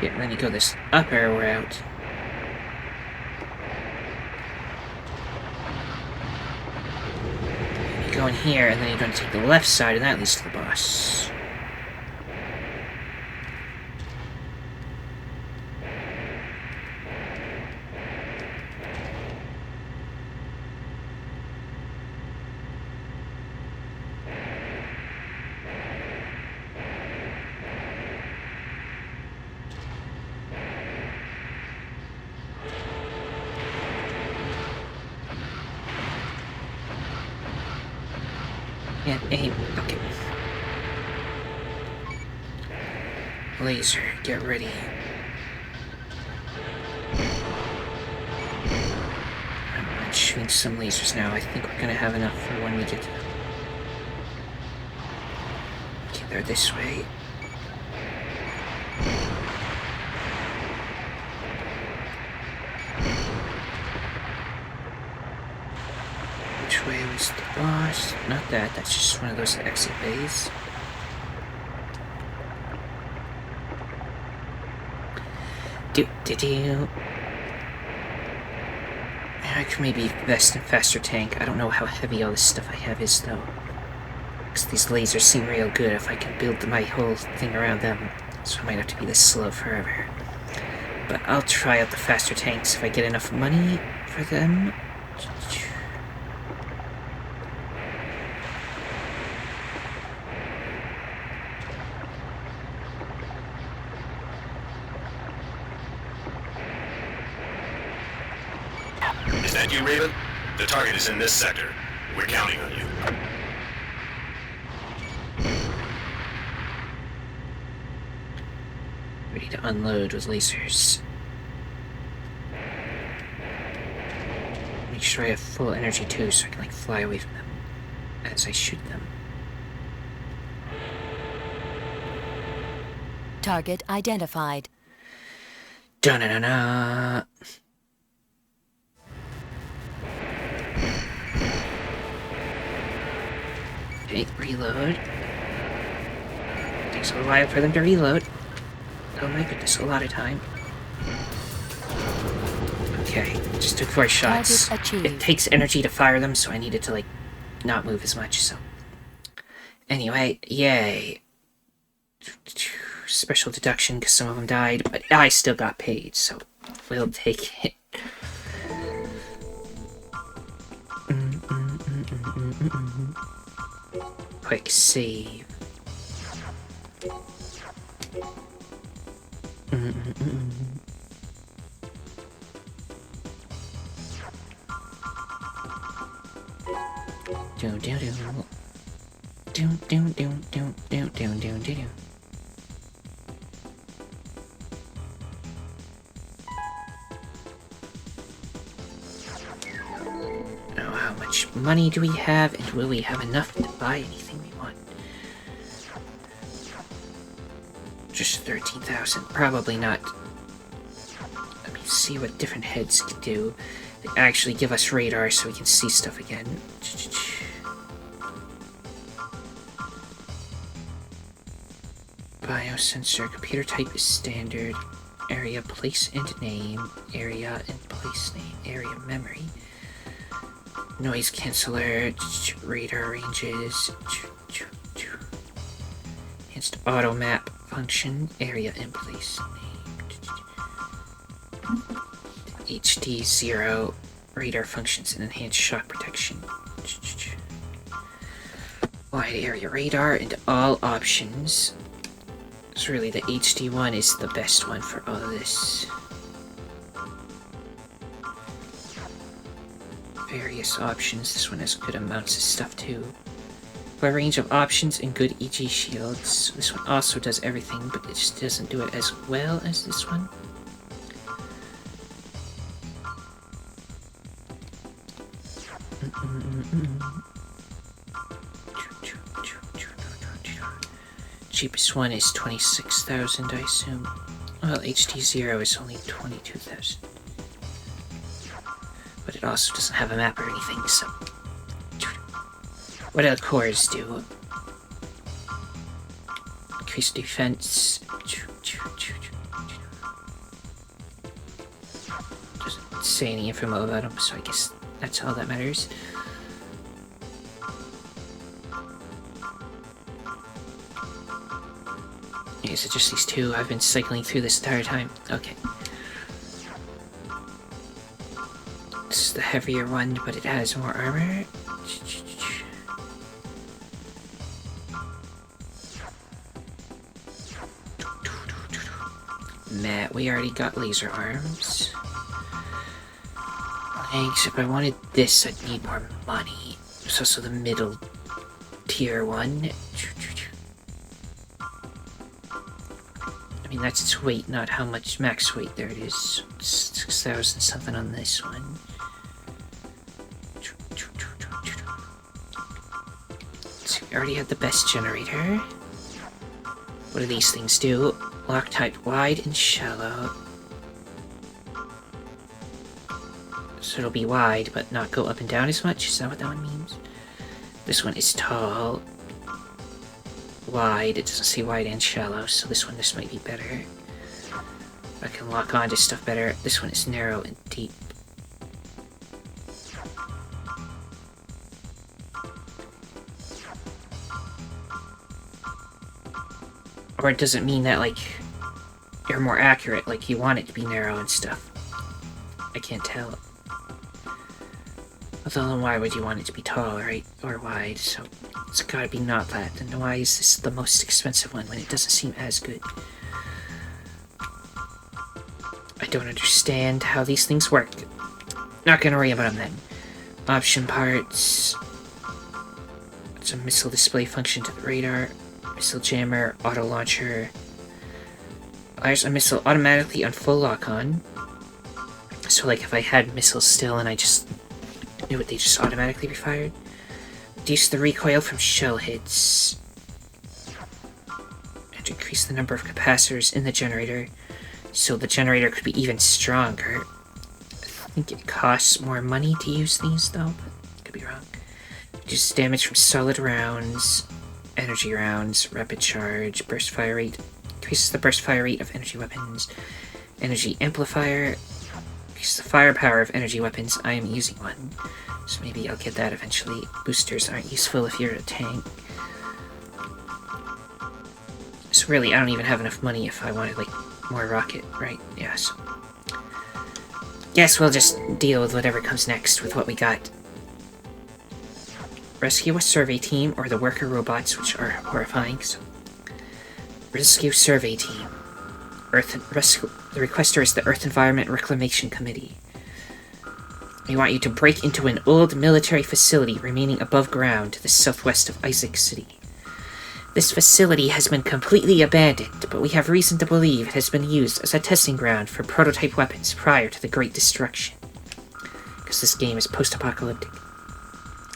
[SPEAKER 1] Yeah, and then you go this upper route. And you go in here, and then you're going to take the left side, and that leads to the boss. And aim. Okay. Laser, get ready. I'm shooting some lasers now. I think we're gonna have enough for when we get to them. Okay, they're this way. Which way was the boss? Not that, that's just one of those exit bays. Do. I could maybe invest in faster tank. I don't know how heavy all this stuff I have is, though. because these lasers seem real good if I can build my whole thing around them. So I might have to be this slow forever. But I'll try out the faster tanks if I get enough money for them.
[SPEAKER 2] Is that you, Raven? The target is in this sector. We're counting on you.
[SPEAKER 1] Ready to unload with lasers. Make sure I have full energy too, so I can like fly away from them as I shoot them.
[SPEAKER 3] Target identified.
[SPEAKER 1] Da-na-na-na! Okay, reload. Takes a while for them to reload. Oh my goodness, a lot of time. Okay, just took 4 shots.
[SPEAKER 3] Target achieved.
[SPEAKER 1] It takes energy to fire them, so I needed to, like, not move as much, so... Anyway, yay. Special deduction, because some of them died, but I still got paid, so we'll take it. Quick save. Now, how much money do we have, and will we have enough to buy anything we want? Just 13,000. Probably not. Let me see what different heads can do. They actually give us radar so we can see stuff again. Biosensor. Computer type is standard. Area, place, and name. Area and place name. Area memory. Noise canceller. Radar ranges. Enhanced auto map function. Area and place name. HD 0. Radar functions and enhanced shock protection. Wide area radar and all options. So really the HD one is the best one for all of this. Various options. This one has good amounts of stuff too. A range of options and good EG shields. This one also does everything, but it just doesn't do it as well as this one. Cheapest one is 26,000, I assume. Well, HD 0 is only 22,000. But it also doesn't have a map or anything, so... What do the cores do? Increase defense. Doesn't say any info about them, so I guess that's all that matters. Is it just these two? I've been cycling through this entire time. Okay. This is the heavier one, but it has more armor. Matt, we already got laser arms. Thanks. If I wanted this, I'd need more money. There's also the middle tier one. I mean, that's its weight, not how much max weight. There it is. 6,000 something on this one. So we already have the best generator. What do these things do? Lock type wide and shallow. So it'll be wide, but not go up and down as much. Is that what that one means? This one is tall. Wide. It doesn't say wide and shallow, so this might be better. I can lock onto stuff better. This one is narrow and deep. Or does it mean that, like, you're more accurate, like you want it to be narrow and stuff? I can't tell. Although then why would you want it to be tall, right? Or wide, so it's gotta be not that. Then why is this the most expensive one when it doesn't seem as good? I don't understand how these things work. Not gonna worry about them then. Option parts. It's a missile display function to the radar. Missile jammer, auto launcher. Fires a missile automatically on full lock-on. So like if I had missiles still and I just knew it, they just automatically be fired. Reduce the recoil from shell hits. And increase the number of capacitors in the generator. So the generator could be even stronger. I think it costs more money to use these though, but could be wrong. Reduces damage from solid rounds, energy rounds, rapid charge, burst fire rate. Increases the burst fire rate of energy weapons. Energy amplifier. Increases the firepower of energy weapons. I am using one, so maybe I'll get that eventually. Boosters aren't useful if you're a tank. So really, I don't even have enough money if I wanted, like, more rocket, right? Yeah, so... Guess we'll just deal with whatever comes next with what we got. Rescue a survey team, or the worker robots, which are horrifying, so... Rescue survey team. The requester is the Earth Environment Reclamation Committee. We want you to break into an old military facility remaining above ground to the southwest of Isaac City. This facility has been completely abandoned, but we have reason to believe it has been used as a testing ground for prototype weapons prior to the Great Destruction. Because this game is post-apocalyptic.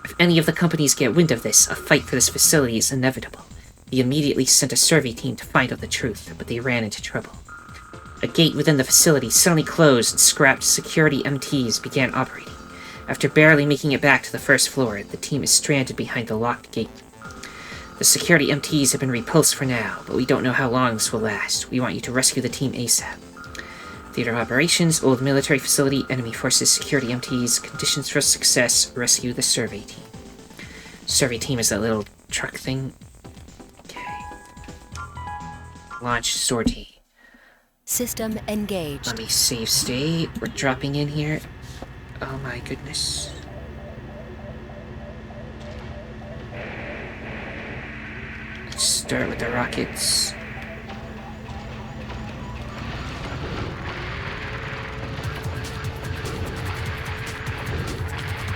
[SPEAKER 1] If any of the companies get wind of this, a fight for this facility is inevitable. We immediately sent a survey team to find out the truth, but they ran into trouble. A gate within the facility suddenly closed and scrapped security MTs began operating. After barely making it back to the first floor, the team is stranded behind the locked gate. The security MTs have been repulsed for now, but we don't know how long this will last. We want you to rescue the team ASAP. Theater of Operations, Old Military Facility, Enemy Forces, Security MTs, Conditions for Success, Rescue the Survey Team. Survey Team is that little truck thing. Okay. Launch sortie.
[SPEAKER 3] System engaged.
[SPEAKER 1] Let me save state. We're dropping in here. Oh my goodness. Let's start with the rockets.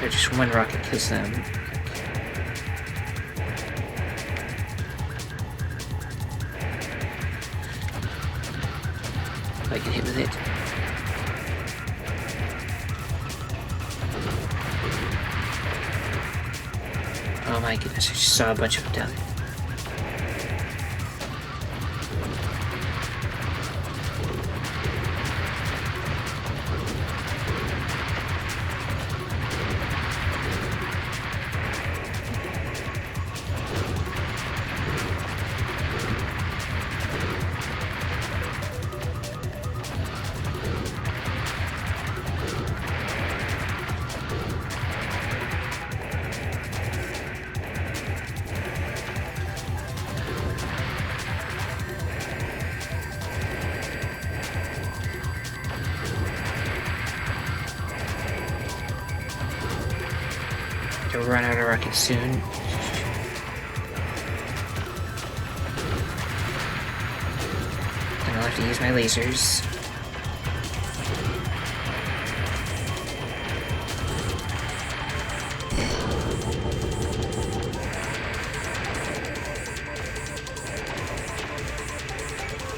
[SPEAKER 1] Or just one rocket kills them. I can hit with it. Oh my goodness, I just saw a bunch of them down there. Run out of rockets soon. And I'll have to use my lasers.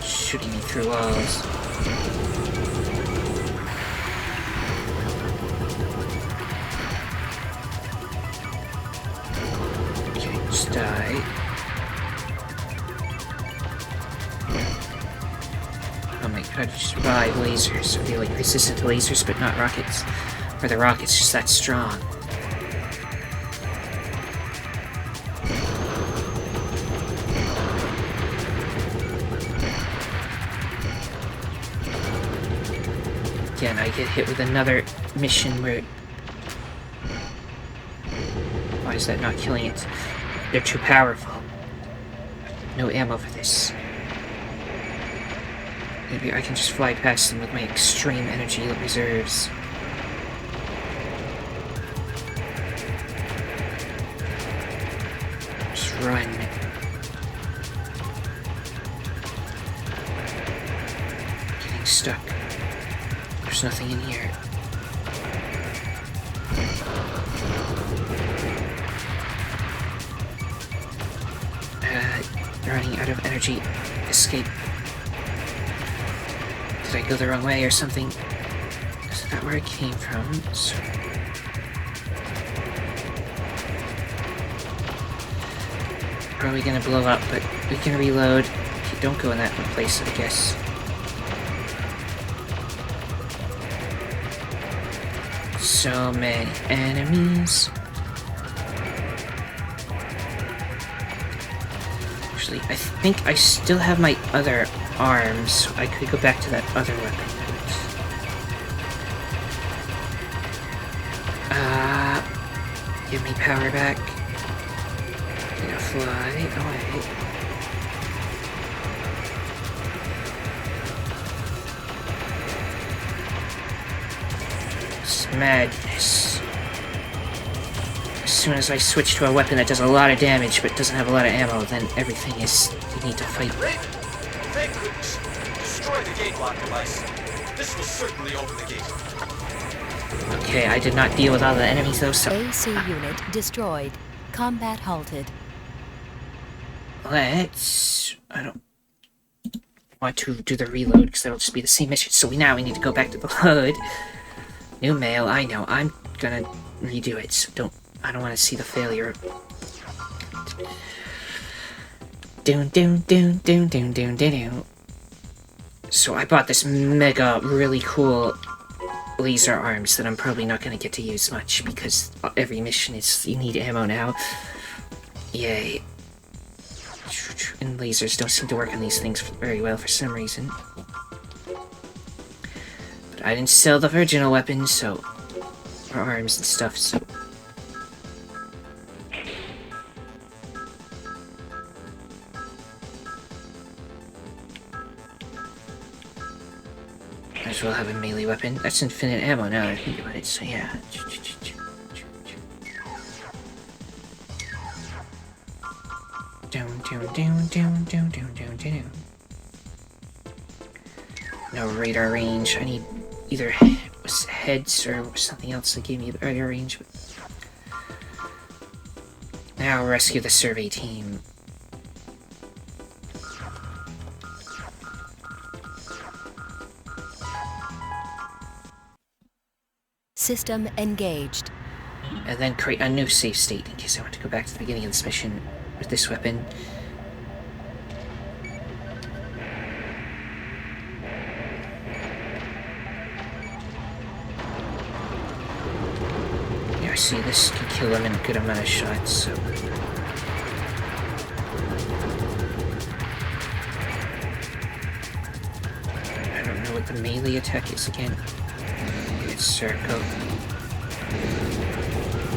[SPEAKER 1] Shooting me through walls. Die. Oh my god, just survive lasers. Are they like resistant to lasers but not rockets? Or the rockets just that strong? Again, I get hit with another mission where... Why is that not killing it? They're too powerful. No ammo for this. Maybe I can just fly past them with my extreme energy reserves. Just run. Getting stuck. There's nothing in here. Running out of energy. Escape. Did I go the wrong way or something? Is that where I came from? So... probably gonna blow up, but we can reload. Okay, don't go in that place, I guess. So many enemies. Actually, I think I still have my other arm, so I could go back to that other weapon. Give me power back. Gonna fly away. It's madness. As soon as I switch to a weapon that does a lot of damage but doesn't have a lot of ammo, then everything is... you need to fight.
[SPEAKER 5] Thank goodness. Destroy the gate lock device. This will certainly open the gate.
[SPEAKER 1] Okay, I did not deal with all the enemies though, so...
[SPEAKER 3] AC unit destroyed. Combat halted.
[SPEAKER 1] Let's... I don't want to do the reload because that'll just be the same mission. So we need to go back to the load. New mail, I know. I'm gonna redo it, so I don't want to see the failure. So I bought this mega, really cool laser arms that I'm probably not going to get to use much because every mission is you need ammo now. Yay. And lasers don't seem to work on these things very well for some reason. But I didn't sell the original weapons, so... or arms and stuff, so... might as well have a melee weapon. That's infinite ammo now that I think about it, so yeah. No radar range. I need either heads or something else that gave me the radar range. Now rescue the survey team.
[SPEAKER 3] System engaged.
[SPEAKER 1] And then create a new save state in case I want to go back to the beginning of this mission with this weapon. Yeah, I see this can kill them in a good amount of shots, so... I don't know what the melee attack is again. It's circle.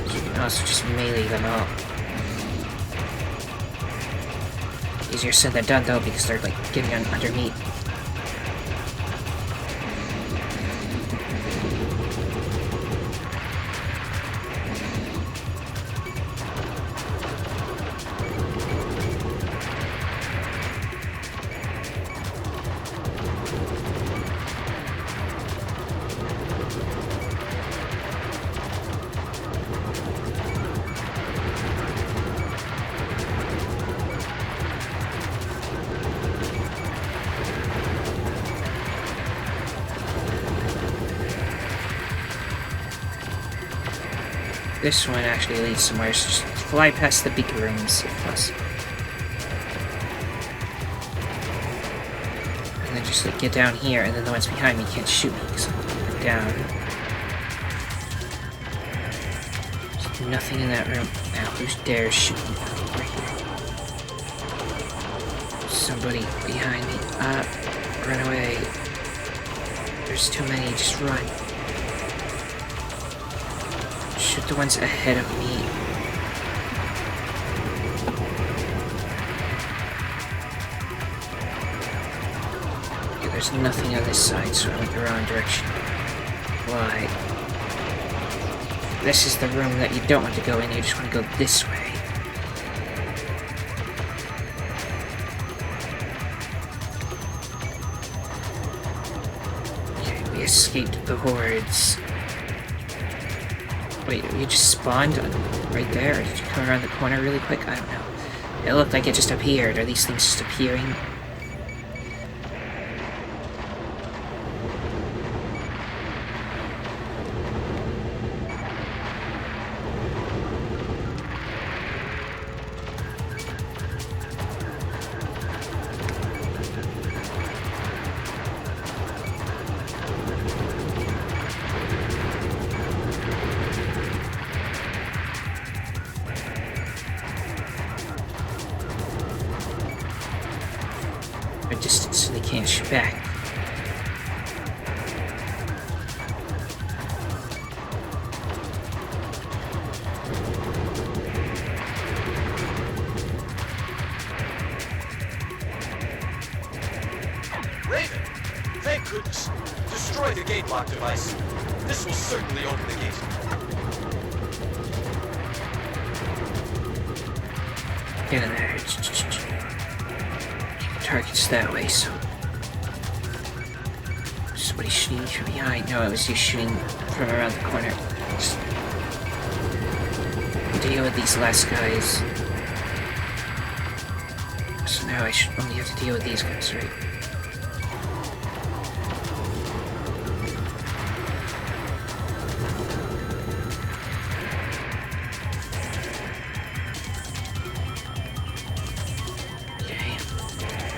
[SPEAKER 1] So you can also just melee them all. Easier said than done though, because they're like getting under me. This one actually leads somewhere, so just fly past the big rooms if possible. And then just like get down here, and then the ones behind me can't shoot me because I'm down. There's nothing in that room. Now, who's dares shoot me? Right here. Somebody behind me. Run away. There's too many, just run. Shoot the ones ahead of me. Okay, There's nothing on this side, so I went the wrong direction. Why? This is the room that you don't want to go in, you just want to go this way. Okay, we escaped the hordes. Wait, you just spawned right there? Or did you come around the corner really quick? I don't know. It looked like it just appeared. Are these things just appearing? Distance so they can't shoot back.
[SPEAKER 5] Raven! Thank goodness. Destroy the gate lock device. This will certainly open the gate.
[SPEAKER 1] Get in there. Target's that way, so... Somebody shooting from behind. No, it was you shooting from around the corner. Just deal with these last guys. So now I should only have to deal with these guys, right?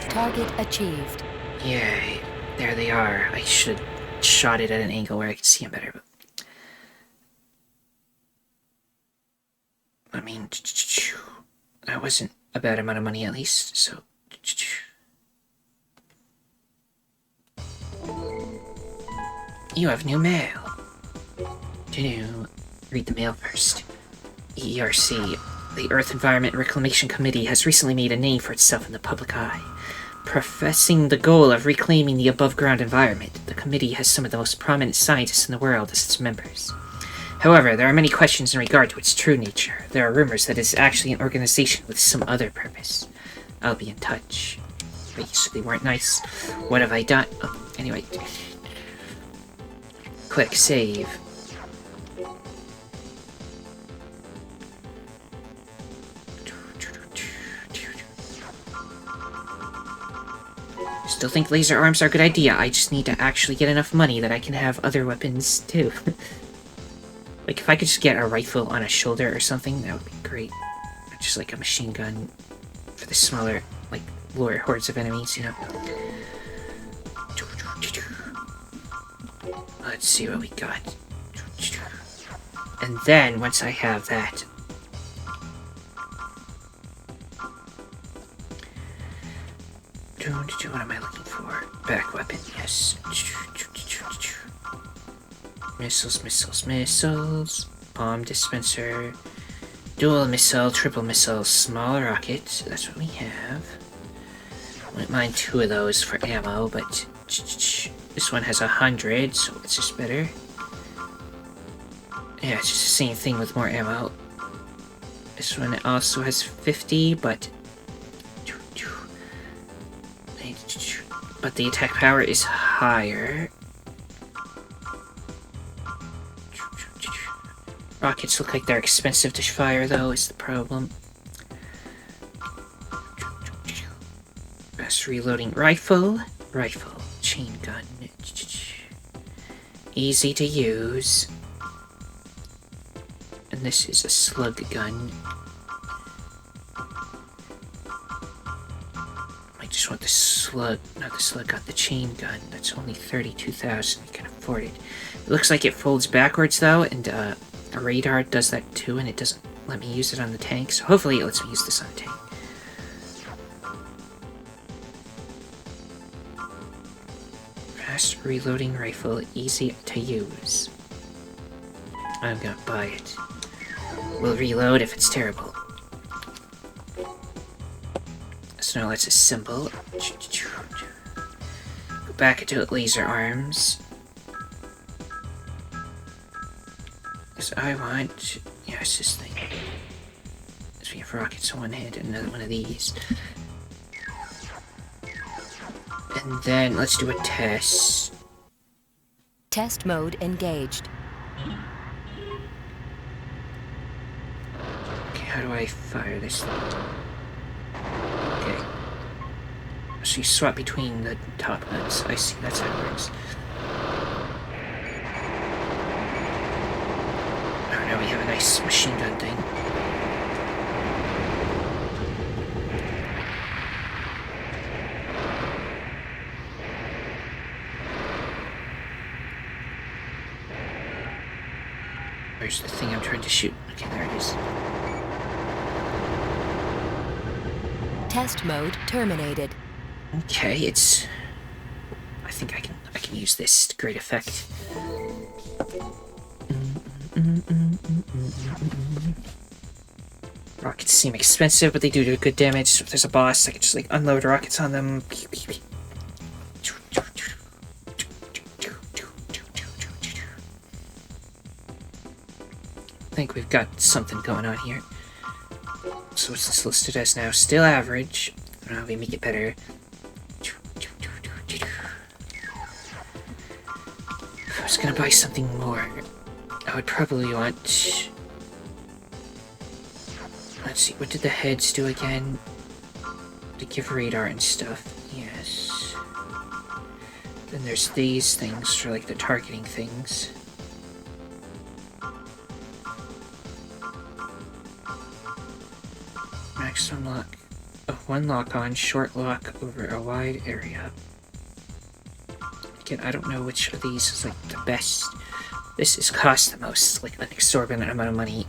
[SPEAKER 3] Target achieved.
[SPEAKER 1] Yay. There they are. I should have shot it at an angle where I could see them better, but... I mean... That wasn't a bad amount of money, at least, so... You have new mail. Read the mail first. ERC. The Earth Environment Reclamation Committee has recently made a name for itself in the public eye. Professing the goal of reclaiming the above-ground environment, the committee has some of the most prominent scientists in the world as its members. However, there are many questions in regard to its true nature. There are rumors that it is actually an organization with some other purpose. I'll be in touch. Wait, so they weren't nice. What have I done? Oh, anyway. Click save. Still think laser arms are a good idea. I just need to actually get enough money that I can have other weapons too. Like if I could just get a rifle on a shoulder or something, that would be great. Just like a machine gun for the smaller, like, lower hordes of enemies, you know. Let's see what we got. And then, once I have that... What am I looking for? Back weapon, yes. Missiles. Bomb dispenser. Dual missile, triple missile, small rocket. That's what we have. Wouldn't mind 2 of those for ammo, but this one has 100, so it's just better. Yeah, it's just the same thing with more ammo. This one also has 50, but the attack power is higher. Rockets look like they're expensive to fire, though, is the problem. Fast reloading rifle. Chain gun. Easy to use. And this is a slug gun. I just want the slug, not the slug gun, the chain gun. That's only 32,000. You can afford it. It looks like it folds backwards, though, and a radar does that too, and it doesn't let me use it on the tank, so hopefully it lets me use this on the tank. Fast reloading rifle, easy to use. I'm gonna buy it. We'll reload if it's terrible. So now let's assemble. Go back into laser arms. Because I want... Yeah, it's this thing. So we have rockets on one hand and another one of these. And then let's do a test.
[SPEAKER 3] Test mode engaged.
[SPEAKER 1] Okay, how do I fire this thing? Okay. So you swap between the top guns. I see, that's how it works. Oh, now we have a nice machine gun thing. Where's the thing I'm trying to shoot? Okay, there it is.
[SPEAKER 3] Test mode terminated.
[SPEAKER 1] Okay, it's... I think I can use this to great effect. Rockets seem expensive, but they do good damage. So if there's a boss, I can just like unload rockets on them. I think we've got something going on here. So what's this listed as now? Still average. I don't know how we make it better. If I was gonna buy something more, I would probably want... Let's see, what did the heads do again? To give radar and stuff. Yes. Then there's these things for like the targeting things. Maximum lock. One lock on, short lock over a wide area. Again, I don't know which of these is like the best. This is cost the most, like an exorbitant amount of money.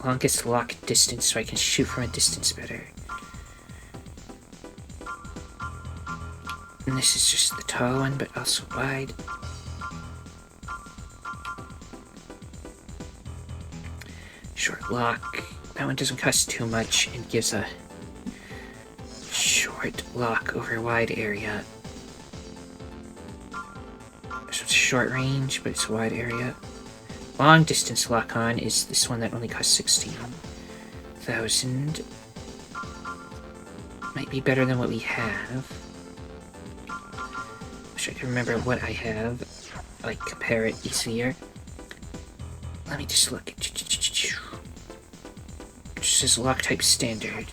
[SPEAKER 1] Longest lock distance, so I can shoot from a distance better. And this is just the tall one, but also wide. Short lock. That one doesn't cost too much and gives a short lock over a wide area. So it's short range, but it's a wide area. Long distance lock on is this one that only costs 16,000. Might be better than what we have. Wish I could remember what I have. Like compare it easier. Let me just look. It just says lock type standard.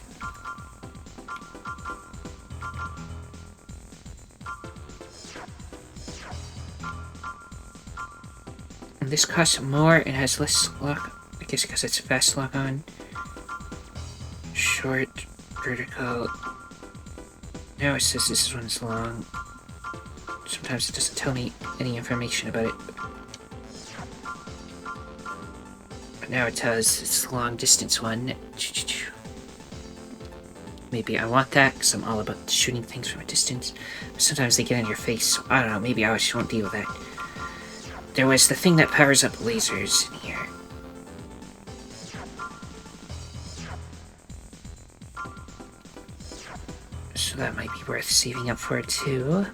[SPEAKER 1] And this costs more and has less lock. I guess because it's a fast lock on. Short, vertical. Now it says this one's long. Sometimes it doesn't tell me any information about it. But now it tells it's the long distance one. Maybe I want that because I'm all about shooting things from a distance. But sometimes they get in your face, so I don't know, maybe I just won't deal with that. There was the thing that powers up lasers in here. So that might be worth saving up for too.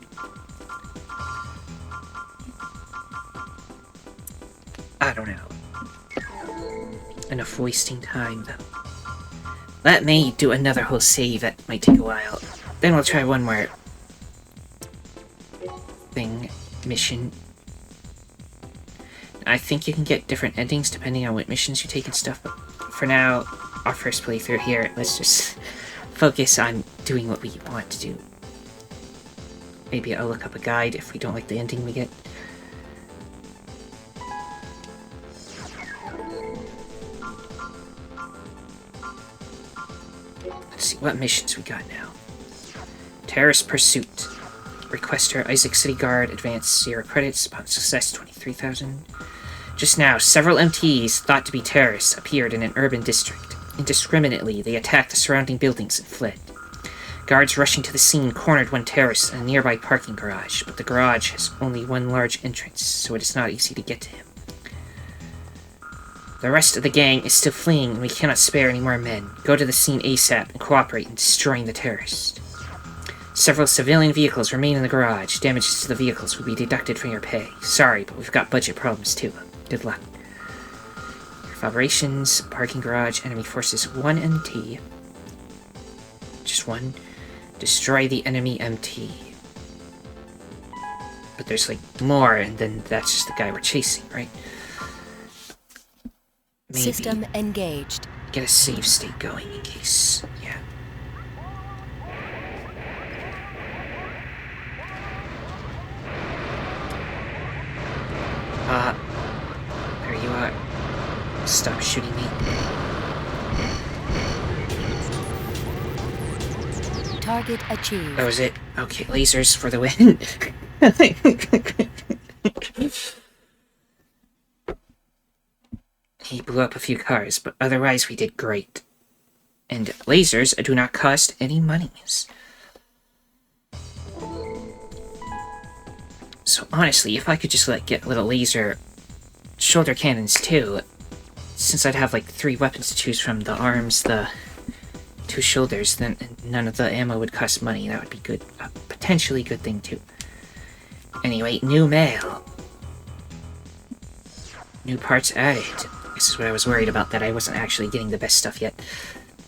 [SPEAKER 1] I don't know. Enough wasting time though. Let me do another whole save, that might take a while. Then we'll try one more thing, mission. I think you can get different endings depending on what missions you take and stuff, but for now, our first playthrough here, let's just focus on doing what we want to do. Maybe I'll look up a guide if we don't like the ending we get. Let's see what missions we got now. Terrorist Pursuit. Requester Isaac City Guard, advance 0 credits, upon success 23,000. Just now, several MTs thought to be terrorists appeared in an urban district. Indiscriminately, they attacked the surrounding buildings and fled. Guards rushing to the scene cornered one terrorist in a nearby parking garage, but the garage has only one large entrance, so it is not easy to get to him. The rest of the gang is still fleeing, and we cannot spare any more men. Go to the scene ASAP and cooperate in destroying the terrorist. Several civilian vehicles remain in the garage. Damages to the vehicles will be deducted from your pay. Sorry, but we've got budget problems too. Good luck. Operations, parking garage, enemy forces 1 MT. Just 1. Destroy the enemy MT. But there's like more, and then that's just the guy we're chasing, right? Maybe
[SPEAKER 3] System engaged.
[SPEAKER 1] get a save state going in case. Yeah. There you are. Stop shooting me.
[SPEAKER 3] Target achieved.
[SPEAKER 1] That was it. Okay, lasers for the win. He blew up a few cars, but otherwise we did great. And lasers do not cost any monies. So honestly, if I could just get little laser shoulder cannons too, since I'd have like 3 weapons to choose from, the arms, the 2 shoulders, then none of the ammo would cost money. That would be good, a potentially good thing too. Anyway, new mail. New parts added. This is what I was worried about, that I wasn't actually getting the best stuff yet.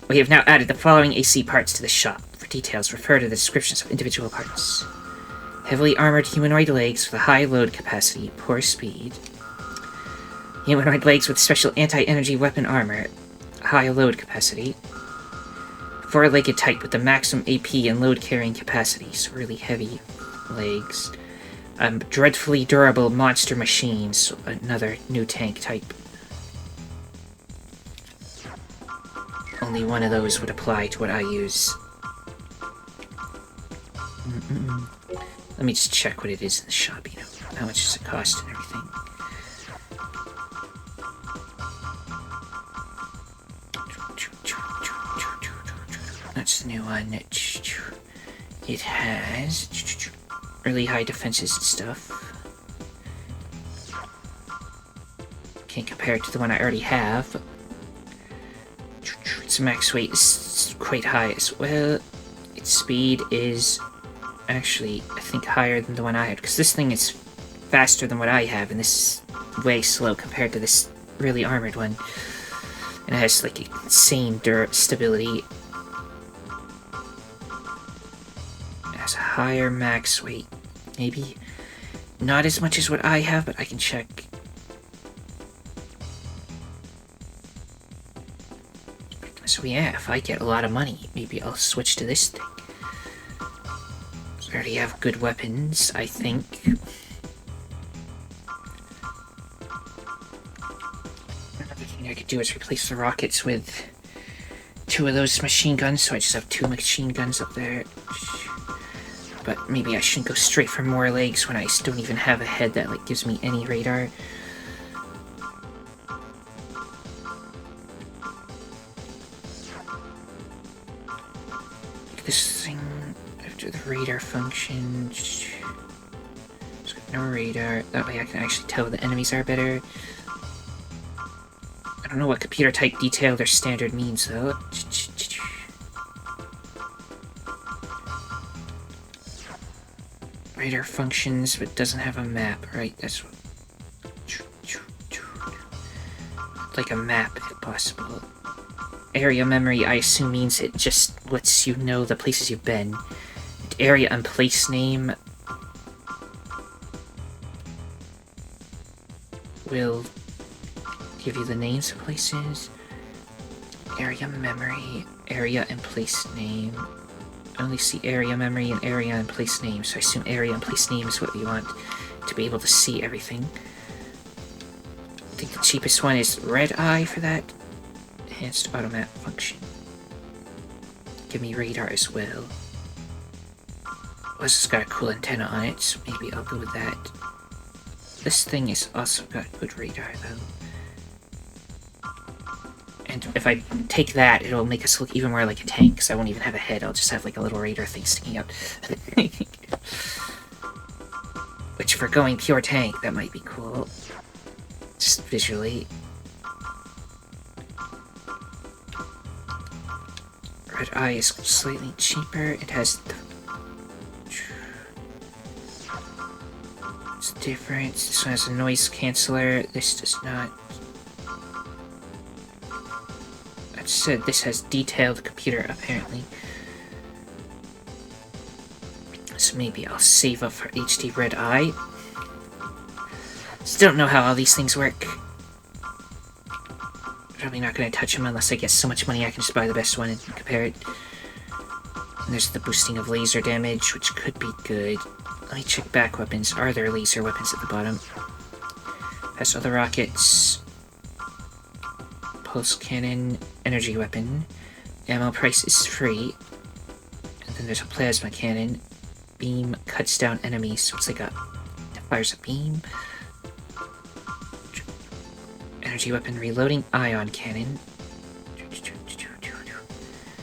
[SPEAKER 1] We have now added the following AC parts to the shop. For details, refer to the descriptions of individual parts. Heavily armored humanoid legs with a high load capacity, poor speed. Humanoid legs with special anti-energy weapon armor, high load capacity. 4-legged type with the maximum AP and load carrying capacity, so really heavy legs. Dreadfully durable monster machines, another new tank type. Only one of those would apply to what I use. Let me just check what it is in the shop, you know. How much does it cost and everything. That's the new one. It has really high defenses and stuff. Can't compare it to the one I already have. Its max weight is quite high as well. Its speed is actually, I think, higher than the one I had, because this thing is faster than what I have, and this is way slow compared to this really armored one. And it has like insane stability. It has a higher max weight. Maybe not as much as what I have, but I can check. So yeah, if I get a lot of money, maybe I'll switch to this thing. I already have good weapons, I think. Another thing I could do is replace the rockets with 2 of those machine guns, so I just have 2 machine guns up there. But maybe I shouldn't go straight for more legs when I don't even have a head that like gives me any radar. This thing, after the radar function, it's got no radar. That way I can actually tell where the enemies are better. I don't know what computer type detailed or standard means though. Radar functions, but doesn't have a map, right? That's what. Like a map, if possible. Area memory, I assume, means it just lets you know the places you've been. Area and place name will give you the names of places. Area memory, area and place name. I only see area memory and area and place name, so I assume area and place name is what you want to be able to see everything. I think the cheapest one is red eye for that. Enhanced auto map function. Give me radar as well. This has got a cool antenna on it, so maybe I'll go with that. This thing has also got good radar though. And if I take that, it'll make us look even more like a tank, because I won't even have a head, I'll just have like a little radar thing sticking out. Which, for going pure tank, that might be cool. Just visually. Red eye is slightly cheaper. It has It's different. This one has a noise canceller. This does not. That said, this has detailed computer, apparently. So maybe I'll save up for HD Red Eye. Still don't know how all these things work. Probably not going to touch them unless I get so much money I can just buy the best one and compare it. And there's the boosting of laser damage, which could be good. Let me check back weapons. Are there laser weapons at the bottom? That's other rockets. Pulse cannon, energy weapon. Ammo price is free. And then there's a plasma cannon. Beam cuts down enemies, so it's like a... It fires a beam. Energy weapon reloading. Ion cannon.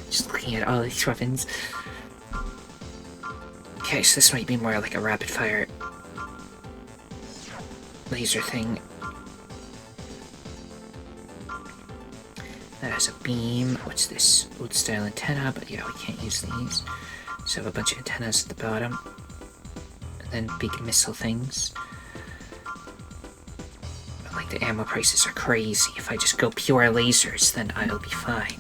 [SPEAKER 1] Just looking at all these weapons. Okay, so this might be more like a rapid fire laser thing. That has a beam. What's this? Old style antenna, but yeah, we can't use these. So I have a bunch of antennas at the bottom. And then big missile things. But like the ammo prices are crazy. If I just go pure lasers, then I'll be fine.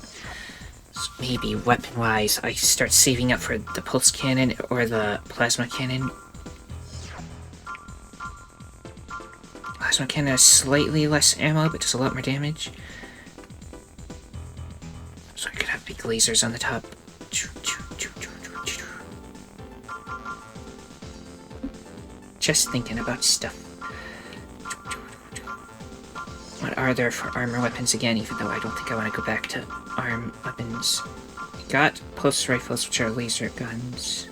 [SPEAKER 1] So maybe weapon-wise, I start saving up for the pulse cannon or the plasma cannon. Plasma cannon has slightly less ammo, but does a lot more damage. So I could have big lasers on the top. Just thinking about stuff. What are there for armor weapons again, even though I don't think I want to go back to arm weapons. We got pulse rifles, which are laser guns.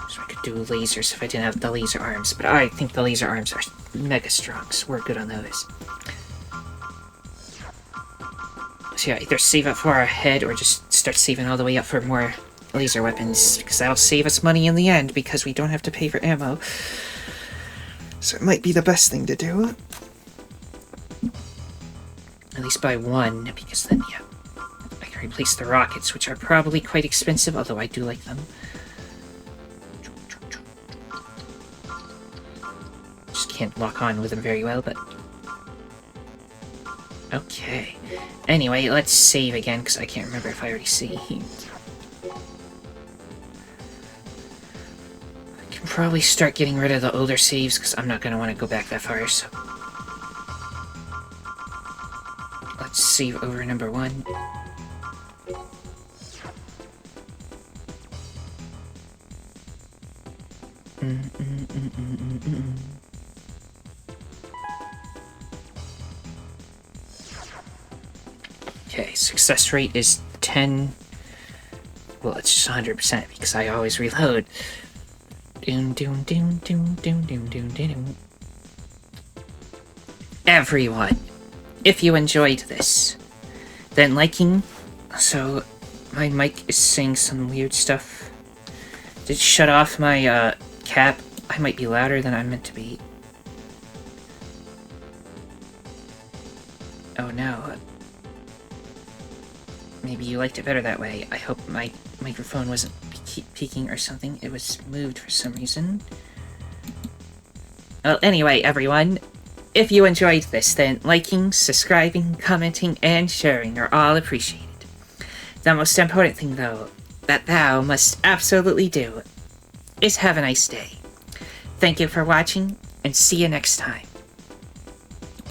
[SPEAKER 1] So I could do lasers if I didn't have the laser arms, but I think the laser arms are mega strong, so we're good on those. So yeah, either save up for our head or just start saving all the way up for more laser weapons, because that'll save us money in the end, because we don't have to pay for ammo. So it might be the best thing to do. At least buy one, because then, yeah, I can replace the rockets, which are probably quite expensive, although I do like them. Just can't lock on with them very well, but... Okay. Anyway, let's save again, because I can't remember if I already saved. I can probably start getting rid of the older saves, because I'm not going to want to go back that far, so... Let's save over number 1. Okay, success rate is 10. Well, it's just 100% because I always reload. Everyone, if you enjoyed this, then liking. So, my mic is saying some weird stuff. Did it shut off my cap? I might be louder than I'm meant to be. Oh no. Maybe you liked it better that way. I hope my microphone wasn't peaking or something. It was moved for some reason. Well, anyway, everyone, if you enjoyed this, then liking, subscribing, commenting, and sharing are all appreciated. The most important thing, though, that thou must absolutely do is have a nice day. Thank you for watching, and see you next time.